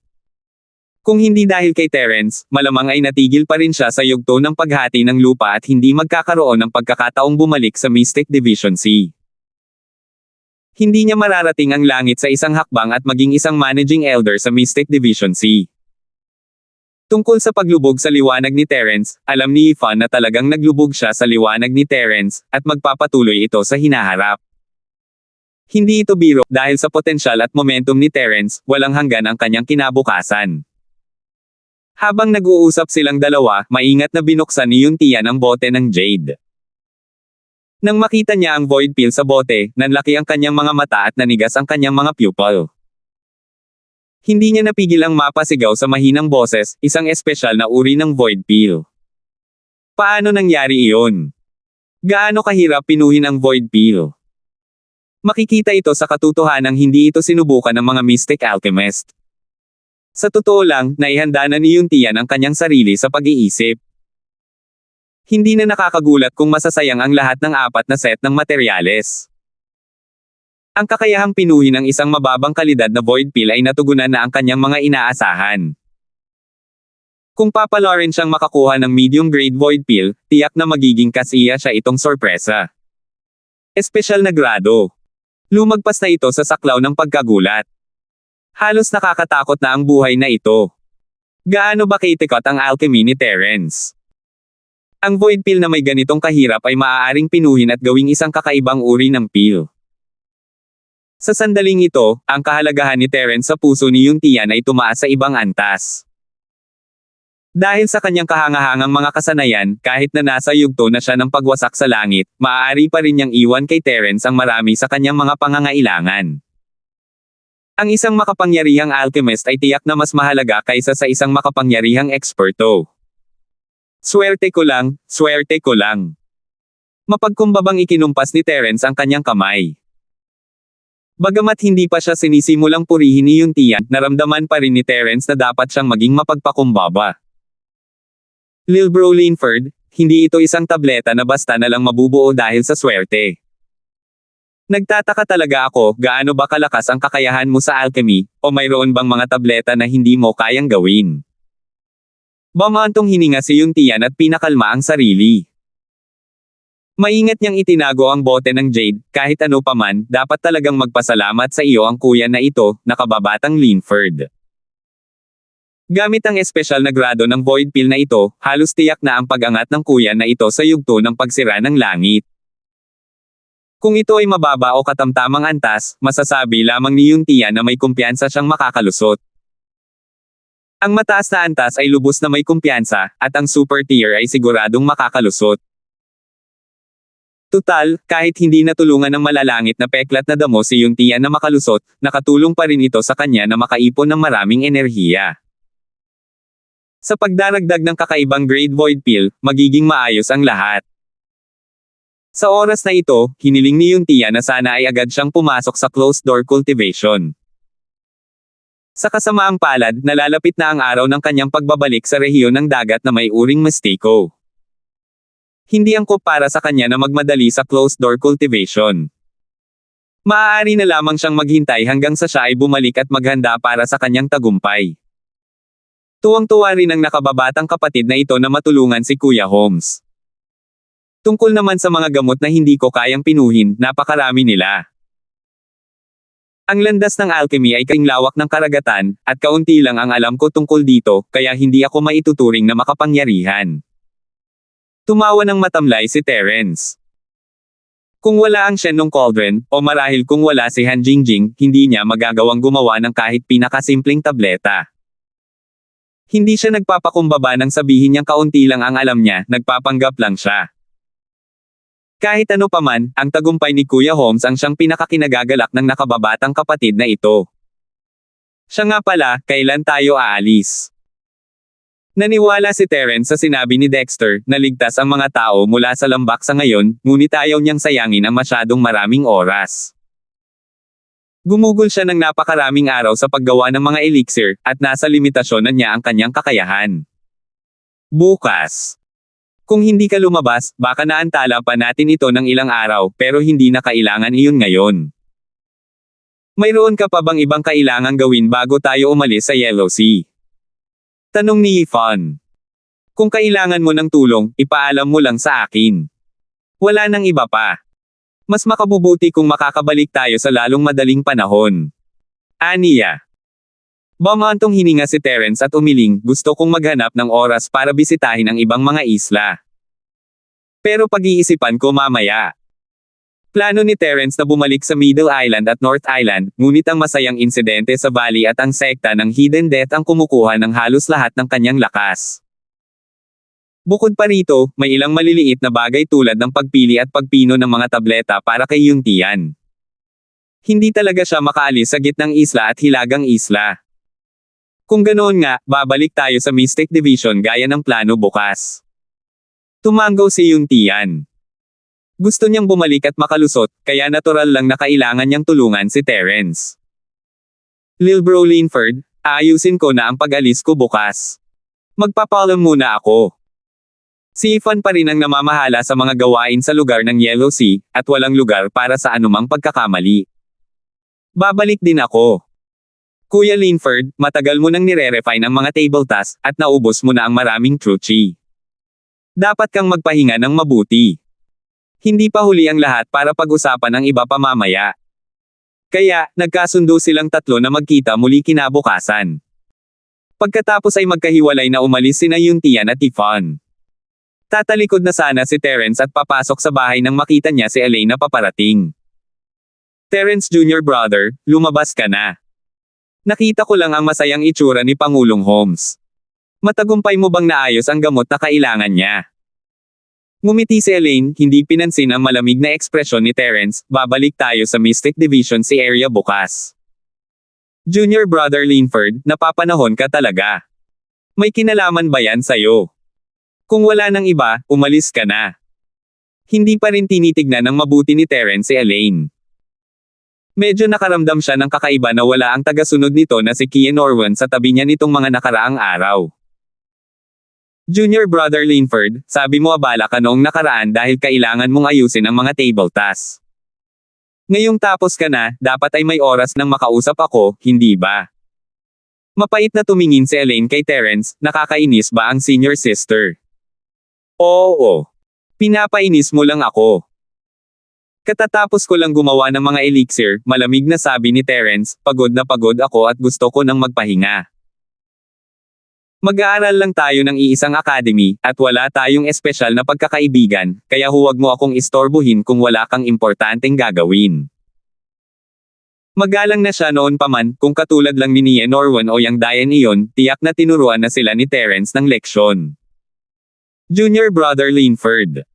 Kung hindi dahil kay Terence, malamang ay natigil pa rin siya sa yugto ng paghati ng lupa at hindi magkakaroon ng pagkakataong bumalik sa Mystic Division C. Hindi niya mararating ang langit sa isang hakbang at maging isang managing elder sa Mystic Division C. Tungkol sa paglubog sa liwanag ni Terence, alam ni Ifan na talagang naglubog siya sa liwanag ni Terence, at magpapatuloy ito sa hinaharap. Hindi ito biro, dahil sa potensyal at momentum ni Terence, walang hanggan ang kanyang kinabukasan. Habang nag-uusap silang dalawa, maingat na binuksan ni Yuntian ang bote ng jade. Nang makita niya ang void pill sa bote, nanlaki ang kanyang mga mata at nanigas ang kanyang mga pupil. Hindi niya napigil ang mapasigaw sa mahinang boses, isang espesyal na uri ng void pill. Paano nangyari iyon? Gaano kahirap pinuhin ang void pill? Makikita ito sa katotohanang hindi ito sinubukan ng mga mystic alchemist. Sa totoo lang, naihanda na ni Yuntian ang kanyang sarili sa pag-iisip. Hindi na nakakagulat kung masasayang ang lahat ng apat na set ng materyales. Ang kakayahang pinuhin ng isang mababang kalidad na void pill ay natugunan na ang kanyang mga inaasahan. Kung papalarin siyang makakuha ng medium grade void pill, tiyak na magiging kasiya siya itong sorpresa. Espesyal na grado. Lumagpas na ito sa saklaw ng pagkagulat. Halos nakakatakot na ang buhay na ito. Gaano ba kitikot ang alchemy ni Terence? Ang void pill na may ganitong kahirap ay maaaring pinuhin at gawing isang kakaibang uri ng pill. Sa sandaling ito, ang kahalagahan ni Terence sa puso ni Yuntian ay tumaas sa ibang antas. Dahil sa kanyang kahangahangang mga kasanayan, kahit na nasa yugto na siya ng pagwasak sa langit, maaari pa rin niyang iwan kay Terence ang marami sa kanyang mga pangangailangan. Ang isang makapangyarihang alchemist ay tiyak na mas mahalaga kaysa sa isang makapangyarihang eksperto. Swerte ko lang, swerte ko lang. Mapagkumbabang ikinumpas ni Terence ang kanyang kamay. Bagamat hindi pa siya sinisimulang purihin ni Yuntian, naramdaman pa rin ni Terence na dapat siyang maging mapagpakumbaba. Lil Bro Linford, hindi ito isang tableta na basta na lang mabubuo dahil sa swerte. Nagtataka talaga ako, gaano ba kalakas ang kakayahan mo sa alchemy, o mayroon bang mga tableta na hindi mo kayang gawin? Bamantong hininga si Yuntian at pinakalma ang sarili. Maingat niyang itinago ang bote ng jade, kahit ano paman, dapat talagang magpasalamat sa iyo ang kuya na ito, nakababatang Linford. Gamit ang espesyal na grado ng void pill na ito, halos tiyak na ang pag-angat ng kuya na ito sa yugto ng pagsira ng langit. Kung ito ay mababa o katamtamang antas, masasabi lamang ni Yuntian na may kumpiyansa siyang makakalusot. Ang mataas na antas ay lubos na may kumpiyansa, at ang super tier ay siguradong makakalusot. Tutal, kahit hindi natulungan ng malalangit na peklat na damo si Yuntian na makalusot, nakatulong pa rin ito sa kanya na makaipon ng maraming enerhiya. Sa pagdaragdag ng kakaibang grade void pill, magiging maayos ang lahat. Sa oras na ito, hiniling ni Yuntian na sana ay agad siyang pumasok sa closed door cultivation. Sa kasamaang palad, nalalapit na ang araw ng kanyang pagbabalik sa rehiyon ng dagat na may uring mistiko. Hindi angkop para sa kanya na magmadali sa closed door cultivation. Maaari na lamang siyang maghintay hanggang sa siya ay bumalik at maghanda para sa kanyang tagumpay. Tuwang-tuwa rin ang nakababatang kapatid na ito na matulungan si Kuya Holmes. Tungkol naman sa mga gamot na hindi ko kayang pinuhin, napakarami nila. Ang landas ng alchemy ay kainglawak ng karagatan, at kaunti lang ang alam ko tungkol dito, kaya hindi ako maituturing na makapangyarihan. Tumawa ng matamlay si Terence. Kung wala ang Shenlong Cauldron, o marahil kung wala si Han Jingjing, hindi niya magagawang gumawa ng kahit pinakasimpleng tableta. Hindi siya nagpapakumbaba nang sabihin niyang kaunti lang ang alam niya, nagpapanggap lang siya. Kahit ano paman, ang tagumpay ni Kuya Holmes ang siyang pinakakinagagalak ng nakababatang kapatid na ito. Siya nga pala, kailan tayo aalis? Naniwala si Terence sa sinabi ni Dexter, na ligtas ang mga tao mula sa lambak sa ngayon, ngunit ayaw niyang sayangin ang masyadong maraming oras. Gumugol siya ng napakaraming araw sa paggawa ng mga elixir, at nasa limitasyon na niya ang kanyang kakayahan. Bukas. Kung hindi ka lumabas, baka naantala pa natin ito ng ilang araw, pero hindi na kailangan iyon ngayon. Mayroon ka pa bang ibang kailangang gawin bago tayo umalis sa Yellow Sea? Tanong ni Yifan. Kung kailangan mo ng tulong, ipaalam mo lang sa akin. Wala nang iba pa. Mas makabubuti kung makakabalik tayo sa lalong madaling panahon. Aniya. Bamantong hininga si Terence at umiling, gusto kong maghanap ng oras para bisitahin ang ibang mga isla. Pero pag-iisipan ko mamaya. Plano ni Terence na bumalik sa Middle Island at North Island, ngunit ang masayang insidente sa Valley at ang sekta ng Hidden Death ang kumukuha ng halos lahat ng kanyang lakas. Bukod pa rito, may ilang maliliit na bagay tulad ng pagpili at pagpino ng mga tableta para kay Yuntian. Hindi talaga siya makaalis sa gitnang isla at hilagang isla. Kung ganoon nga, babalik tayo sa Mystic Division gaya ng plano bukas. Tumango si Yuntian. Gusto niyang bumalik at makalusot, kaya natural lang na kailangan niyang tulungan si Terence. Lil Bro Linford, aayusin ko na ang pag-alis ko bukas. Magpapaalam muna ako. Si Ifan pa rin ang namamahala sa mga gawain sa lugar ng Yellow Sea, at walang lugar para sa anumang pagkakamali. Babalik din ako. Kuya Linford, matagal mo nang nire-refine ang mga table tasks, at naubos mo na ang maraming truchi. Dapat kang magpahinga ng mabuti. Hindi pa huli ang lahat para pag-usapan ang iba pa mamaya. Kaya, nagkasundo silang tatlo na magkita muli kinabukasan. Pagkatapos ay magkahiwalay na umalis sina Yuntian at Ifan. Tatalikod na sana si Terence at papasok sa bahay nang makita niya si Elaine na paparating. Terence Jr. Brother, lumabas ka na. Nakita ko lang ang masayang itsura ni Pangulong Holmes. Matagumpay mo bang naayos ang gamot na kailangan niya? Ngumiti si Elaine, hindi pinansin ang malamig na ekspresyon ni Terence. Babalik tayo sa Mystic Division si area bukas. Junior Brother Linford, napapanahon ka talaga. May kinalaman ba yan sa'yo? Kung wala nang iba, umalis ka na. Hindi pa rin tinitignan ng mabuti ni Terence si Elaine. Medyo nakaramdam siya ng kakaiba na wala ang tagasunod nito na si Kian Orwan sa tabi niya nitong mga nakaraang araw. Junior Brother Linford, sabi mo abala ka noong nakaraan dahil kailangan mong ayusin ang mga table tasks. Ngayong tapos ka na, dapat ay may oras nang makausap ako, hindi ba? Mapait na tumingin si Elaine kay Terence, nakakainis ba ang senior sister? Oo. Pinapainis mo lang ako. Katatapos ko lang gumawa ng mga elixir, malamig na sabi ni Terence, pagod na pagod ako at gusto ko nang magpahinga. Mag-aaral lang tayo ng iisang academy, at wala tayong espesyal na pagkakaibigan, kaya huwag mo akong istorbohin kung wala kang importanteng gagawin. Magalang na siya noon pa man, kung katulad lang ni Nia Norwan o yang Diane iyon, tiyak na tinuruan na sila ni Terence ng leksyon. Junior Brother Linford.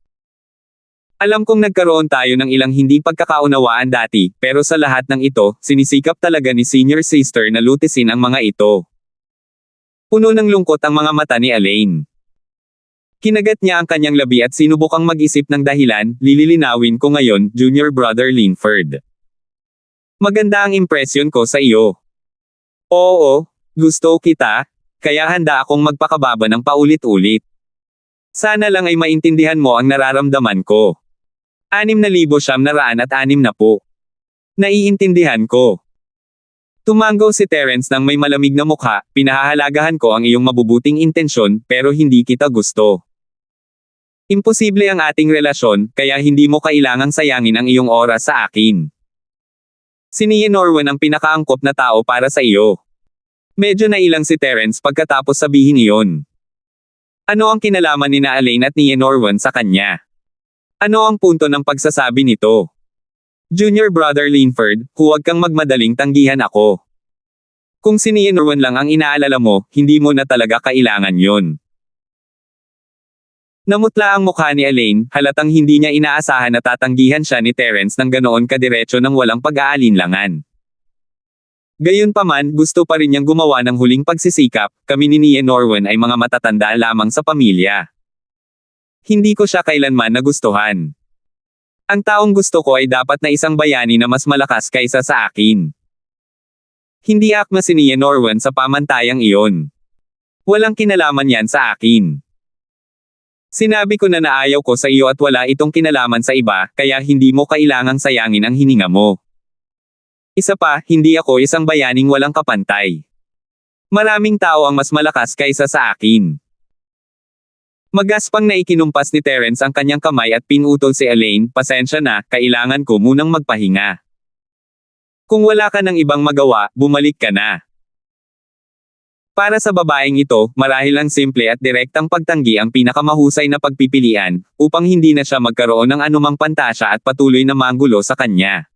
Alam kong nagkaroon tayo ng ilang hindi pagkakaunawaan dati, pero sa lahat ng ito, sinisikap talaga ni Senior Sister na lutisin ang mga ito. Puno ng lungkot ang mga mata ni Elaine. Kinagat niya ang kanyang labi at sinubukang mag-isip ng dahilan, lililinawin ko ngayon, Junior Brother Linford. Maganda ang impresyon ko sa iyo. Oo, gusto kita, kaya handa akong magpakababa ng paulit-ulit. Sana lang ay maintindihan mo ang nararamdaman ko. 6,960. Naiintindihan ko. Tumango si Terence nang may malamig na mukha, pinahahalagahan ko ang iyong mabubuting intensyon, pero hindi kita gusto. Imposible ang ating relasyon, kaya hindi mo kailangang sayangin ang iyong oras sa akin. Si Nia Norwan ang pinakaangkop na tao para sa iyo. Medyo nailang si Terence pagkatapos sabihin iyon. Ano ang kinalaman ni Elaine at Nia Norwan sa kanya? Ano ang punto ng pagsasabi nito? Junior Brother Linford, huwag kang magmadaling tanggihan ako. Kung si Nia Norwan lang ang inaalala mo, hindi mo na talaga kailangan yon. Namutla ang mukha ni Elaine, halatang hindi niya inaasahan na tatanggihan siya ni Terence ng ganoon kadiretso ng walang pag-aalinlangan. Gayunpaman, gusto pa rin niyang gumawa ng huling pagsisikap, kami ni Nia Norwan ay mga matatanda lamang sa pamilya. Hindi ko siya kailanman nagustuhan. Ang taong gusto ko ay dapat na isang bayani na mas malakas kaysa sa akin. Hindi akma si Nia Norwan sa pamantayang iyon. Walang kinalaman yan sa akin. Sinabi ko na naayaw ko sa iyo at wala itong kinalaman sa iba, kaya hindi mo kailangang sayangin ang hininga mo. Isa pa, hindi ako isang bayaning walang kapantay. Maraming tao ang mas malakas kaysa sa akin. Magaspang na ikinumpas ni Terence ang kanyang kamay at pinutol si Elaine, pasensya na, kailangan ko munang magpahinga. Kung wala ka ng ibang magawa, bumalik ka na. Para sa babaeng ito, marahil ang simple at direktang pagtanggi ang pinakamahusay na pagpipilian, upang hindi na siya magkaroon ng anumang pantasya at patuloy na manggulo sa kanya.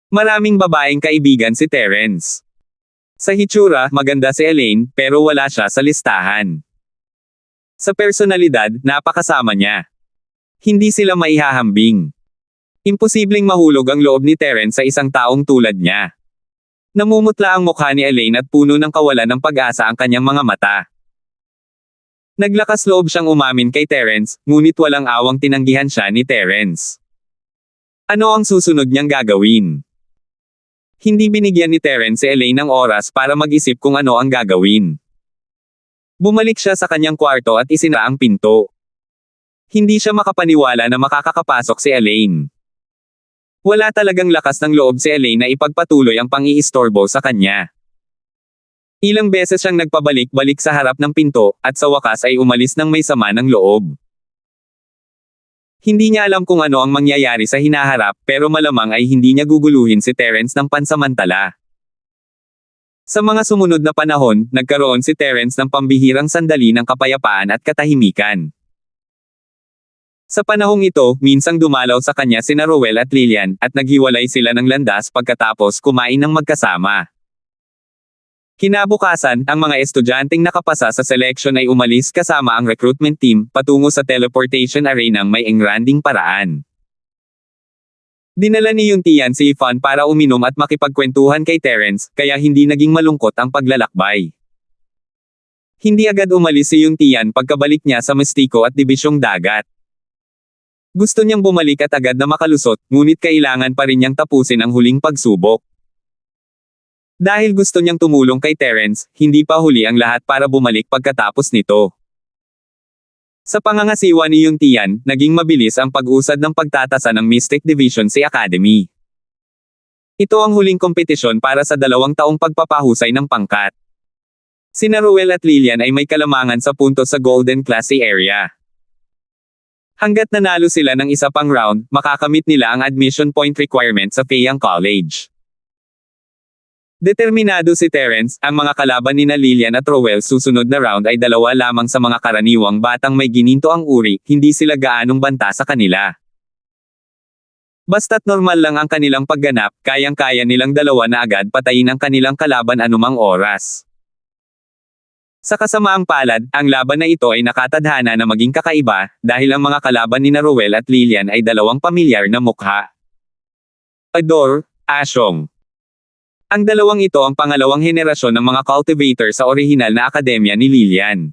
Maraming babaeng kaibigan si Terence. Sa hitsura, maganda si Elaine, pero wala siya sa listahan. Sa personalidad, napakasama niya. Hindi sila maihahambing. Imposibleng mahulog ang loob ni Terence sa isang taong tulad niya. Namumutla ang mukha ni Elaine at puno ng kawalan ng pag-asa ang kanyang mga mata. Naglakas loob siyang umamin kay Terence, ngunit walang awang tinanggihan siya ni Terence. Ano ang susunod niyang gagawin? Hindi binigyan ni Terence si Elaine ng oras para mag-isip kung ano ang gagawin. Bumalik siya sa kanyang kwarto at isinara ang pinto. Hindi siya makapaniwala na makakapasok si Elaine. Wala talagang lakas ng loob si Elaine na ipagpatuloy ang pang-iistorbo sa kanya. Ilang beses siyang nagpabalik-balik sa harap ng pinto, at sa wakas ay umalis ng may sama ng loob. Hindi niya alam kung ano ang mangyayari sa hinaharap, pero malamang ay hindi niya guguluhin si Terence ng pansamantala. Sa mga sumunod na panahon, nagkaroon si Terence ng pambihirang sandali ng kapayapaan at katahimikan. Sa panahong ito, minsang dumalaw sa kanya sina Rowell at Lillian, at naghiwalay sila ng landas pagkatapos kumain ng magkasama. Kinabukasan, ang mga estudyanteng nakapasa sa selection ay umalis kasama ang recruitment team, patungo sa teleportation array ng may engranding paraan. Dinala ni Yuntian si Yvonne para uminom at makipagkwentuhan kay Terence, kaya hindi naging malungkot ang paglalakbay. Hindi agad umalis si Yuntian pagkabalik niya sa Mestico at Dibisyong Dagat. Gusto niyang bumalik at agad na makalusot, ngunit kailangan pa rin niyang tapusin ang huling pagsubok. Dahil gusto niyang tumulong kay Terence, hindi pa huli ang lahat para bumalik pagkatapos nito. Sa pangangasiwa ni Yuntian, naging mabilis ang pag-usad ng pagtatasa ng Mystic Division si Academy. Ito ang huling kompetisyon para sa 2 taong pagpapahusay ng pangkat. Sina Rowell at Lillian ay may kalamangan sa puntos sa Golden Classy area. Hanggat nanalo sila ng isa pang round, makakamit nila ang admission point requirement sa Fayang College. Determinado si Terence, ang mga kalaban nina Lillian at Rowell susunod na round ay 2 lamang sa mga karaniwang batang may gininto ang uri, hindi sila gaanong banta sa kanila. Basta't normal lang ang kanilang pagganap, kayang-kaya nilang 2 na agad patayin ang kanilang kalaban anumang oras. Sa kasamaang palad, ang laban na ito ay nakatadhana na maging kakaiba, dahil ang mga kalaban nina Rowell at Lillian ay 2 pamilyar na mukha. Adore, Ashong. Ang 2 ito ang pangalawang henerasyon ng mga cultivator sa orihinal na akademya ni Lillian.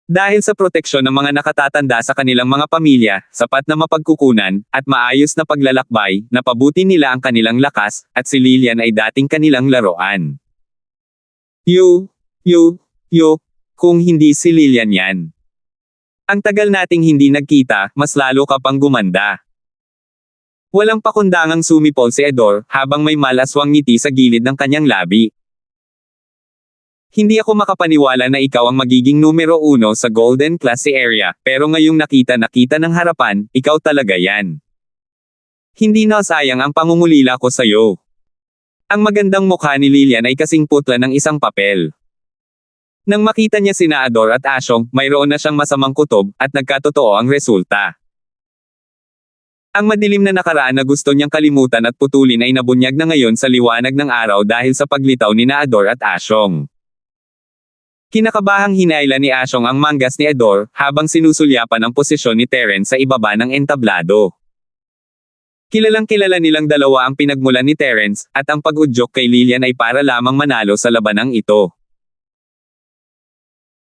Dahil sa proteksyon ng mga nakatatanda sa kanilang mga pamilya, sapat na mapagkukunan, at maayos na paglalakbay, napabuti nila ang kanilang lakas, at si Lillian ay dating kanilang laruan. Kung hindi si Lillian yan. Ang tagal nating hindi nagkita, mas lalo ka pang gumanda. Walang pakundangang sumipol si Adore, habang may malaswang ngiti sa gilid ng kanyang labi. Hindi ako makapaniwala na ikaw ang magiging numero 1 sa Golden Classy area, pero ngayong nakita ng harapan, ikaw talaga yan. Hindi na sayang ang pangungulila ko sa'yo. Ang magandang mukha ni Lillian ay kasing putla ng isang papel. Nang makita niya sina Adore at Ashong, mayroon na siyang masamang kutob, at nagkatotoo ang resulta. Ang madilim na nakaraan na gusto niyang kalimutan at putulin ay nabunyag na ngayon sa liwanag ng araw dahil sa paglitaw nina Adore at Ashong. Kinakabahang hinailan ni Ashong ang manggas ni Adore, habang sinusulyapan ang posisyon ni Terence sa ibaba ng entablado. Kilalang-kilala nilang 2 ang pinagmulan ni Terence, at ang pag-udyok kay Lillian ay para lamang manalo sa labanang ito.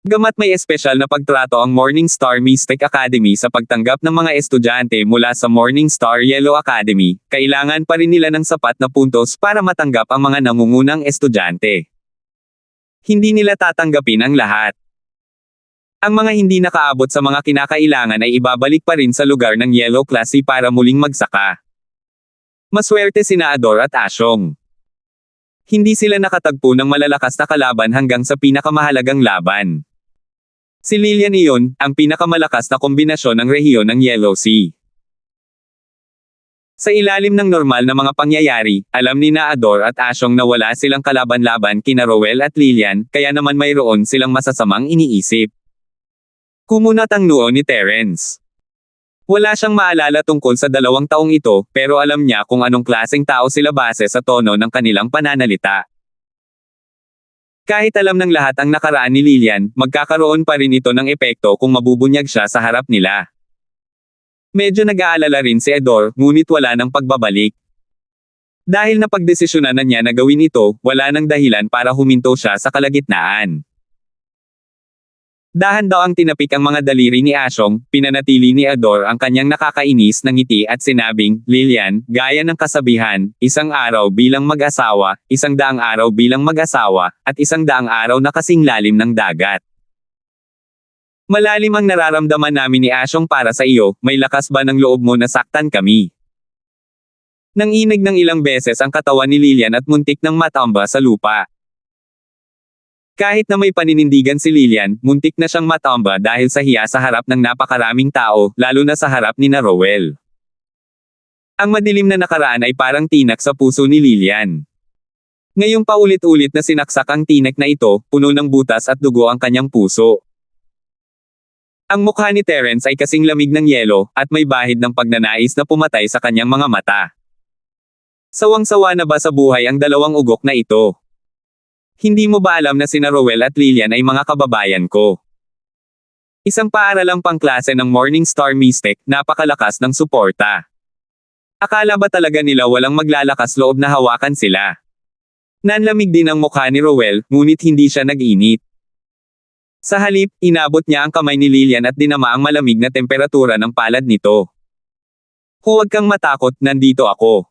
Gamat may espesyal na pagtrato ang Morningstar Mystic Academy sa pagtanggap ng mga estudyante mula sa Morningstar Yellow Academy, kailangan pa rin nila ng sapat na puntos para matanggap ang mga nangungunang estudyante. Hindi nila tatanggapin ang lahat. Ang mga hindi nakaabot sa mga kinakailangan ay ibabalik pa rin sa lugar ng Yellow Classy para muling magsaka. Maswerte sina Adore at Ashong. Hindi sila nakatagpo ng malalakas na kalaban hanggang sa pinakamahalagang laban. Si Lillian iyon, ang pinakamalakas na kombinasyon ng rehiyon ng Yellow Sea. Sa ilalim ng normal na mga pangyayari, alam ni Adore at Ashong na wala silang kalaban-laban kina Rowell at Lillian, kaya naman mayroon silang masasamang iniisip. Kumunat ang noo ni Terence. Wala siyang maalala tungkol sa 2 taong ito, pero alam niya kung anong klaseng tao sila base sa tono ng kanilang pananalita. Kahit alam ng lahat ang nakaraan ni Lillian, magkakaroon pa rin ito ng epekto kung mabubunyag siya sa harap nila. Medyo nag-aalala rin si Adore, ngunit wala nang pagbabalik. Dahil napagdesisyonan na niya na gawin ito, wala nang dahilan para huminto siya sa kalagitnaan. Dahan-daang tinapik ang mga daliri ni Asyong, pinanatili ni Ador ang kanyang nakakainis na ngiti at sinabing, Lilian, gaya ng kasabihan, isang araw bilang mag-asawa, 100 araw bilang mag-asawa, at 100 araw na kasing lalim ng dagat. Malalim ang nararamdaman namin ni Asyong para sa iyo, may lakas ba ng loob mo na saktan kami? Nanginig ng ilang beses ang katawan ni Lilian at muntik nang matamba sa lupa. Kahit na may paninindigan si Lilian, muntik na siyang matamba dahil sa hiya sa harap ng napakaraming tao, lalo na sa harap ni na Rowell. Ang madilim na nakaraan ay parang tinak sa puso ni Lilian. Ngayong paulit-ulit na sinaksak ang tinek na ito, puno ng butas at dugo ang kanyang puso. Ang mukha ni Terence ay kasing lamig ng yelo, at may bahid ng pagnanais na pumatay sa kanyang mga mata. Sawang-sawa na ba sa buhay ang dalawang ugok na ito? Hindi mo ba alam na sina Rowell at Lilian ay mga kababayan ko? Isang paaralang pangklase ng Morningstar Mystic, napakalakas ng suporta. Akala ba talaga nila walang maglalakas loob na hawakan sila? Nanlamig din ang mukha ni Rowell, ngunit hindi siya nag-init. Sa halip, inabot niya ang kamay ni Lilian at dinama ang malamig na temperatura ng palad nito. Huwag kang matakot, nandito ako.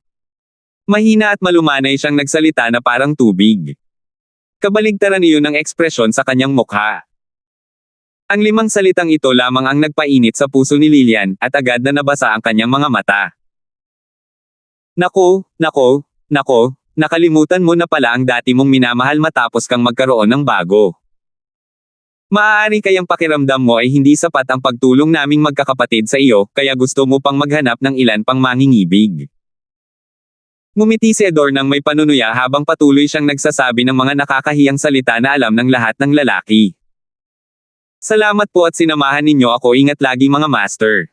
Mahina at malumanay siyang nagsalita na parang tubig. Kabaligtaran iyon ng ekspresyon sa kanyang mukha. Ang 5 salitang ito lamang ang nagpainit sa puso ni Lilian, at agad na nabasa ang kanyang mga mata. Nako, nakalimutan mo na pala ang dati mong minamahal matapos kang magkaroon ng bago. Maaari kayang pakiramdam mo ay hindi sapat ang pagtulong naming magkakapatid sa iyo, kaya gusto mo pang maghanap ng ilan pang mangingibig. Ngumiti si Ador nang may panunuya habang patuloy siyang nagsasabi ng mga nakakahiyang salita na alam ng lahat ng lalaki. Salamat po at sinamahan ninyo ako, ingat lagi mga master.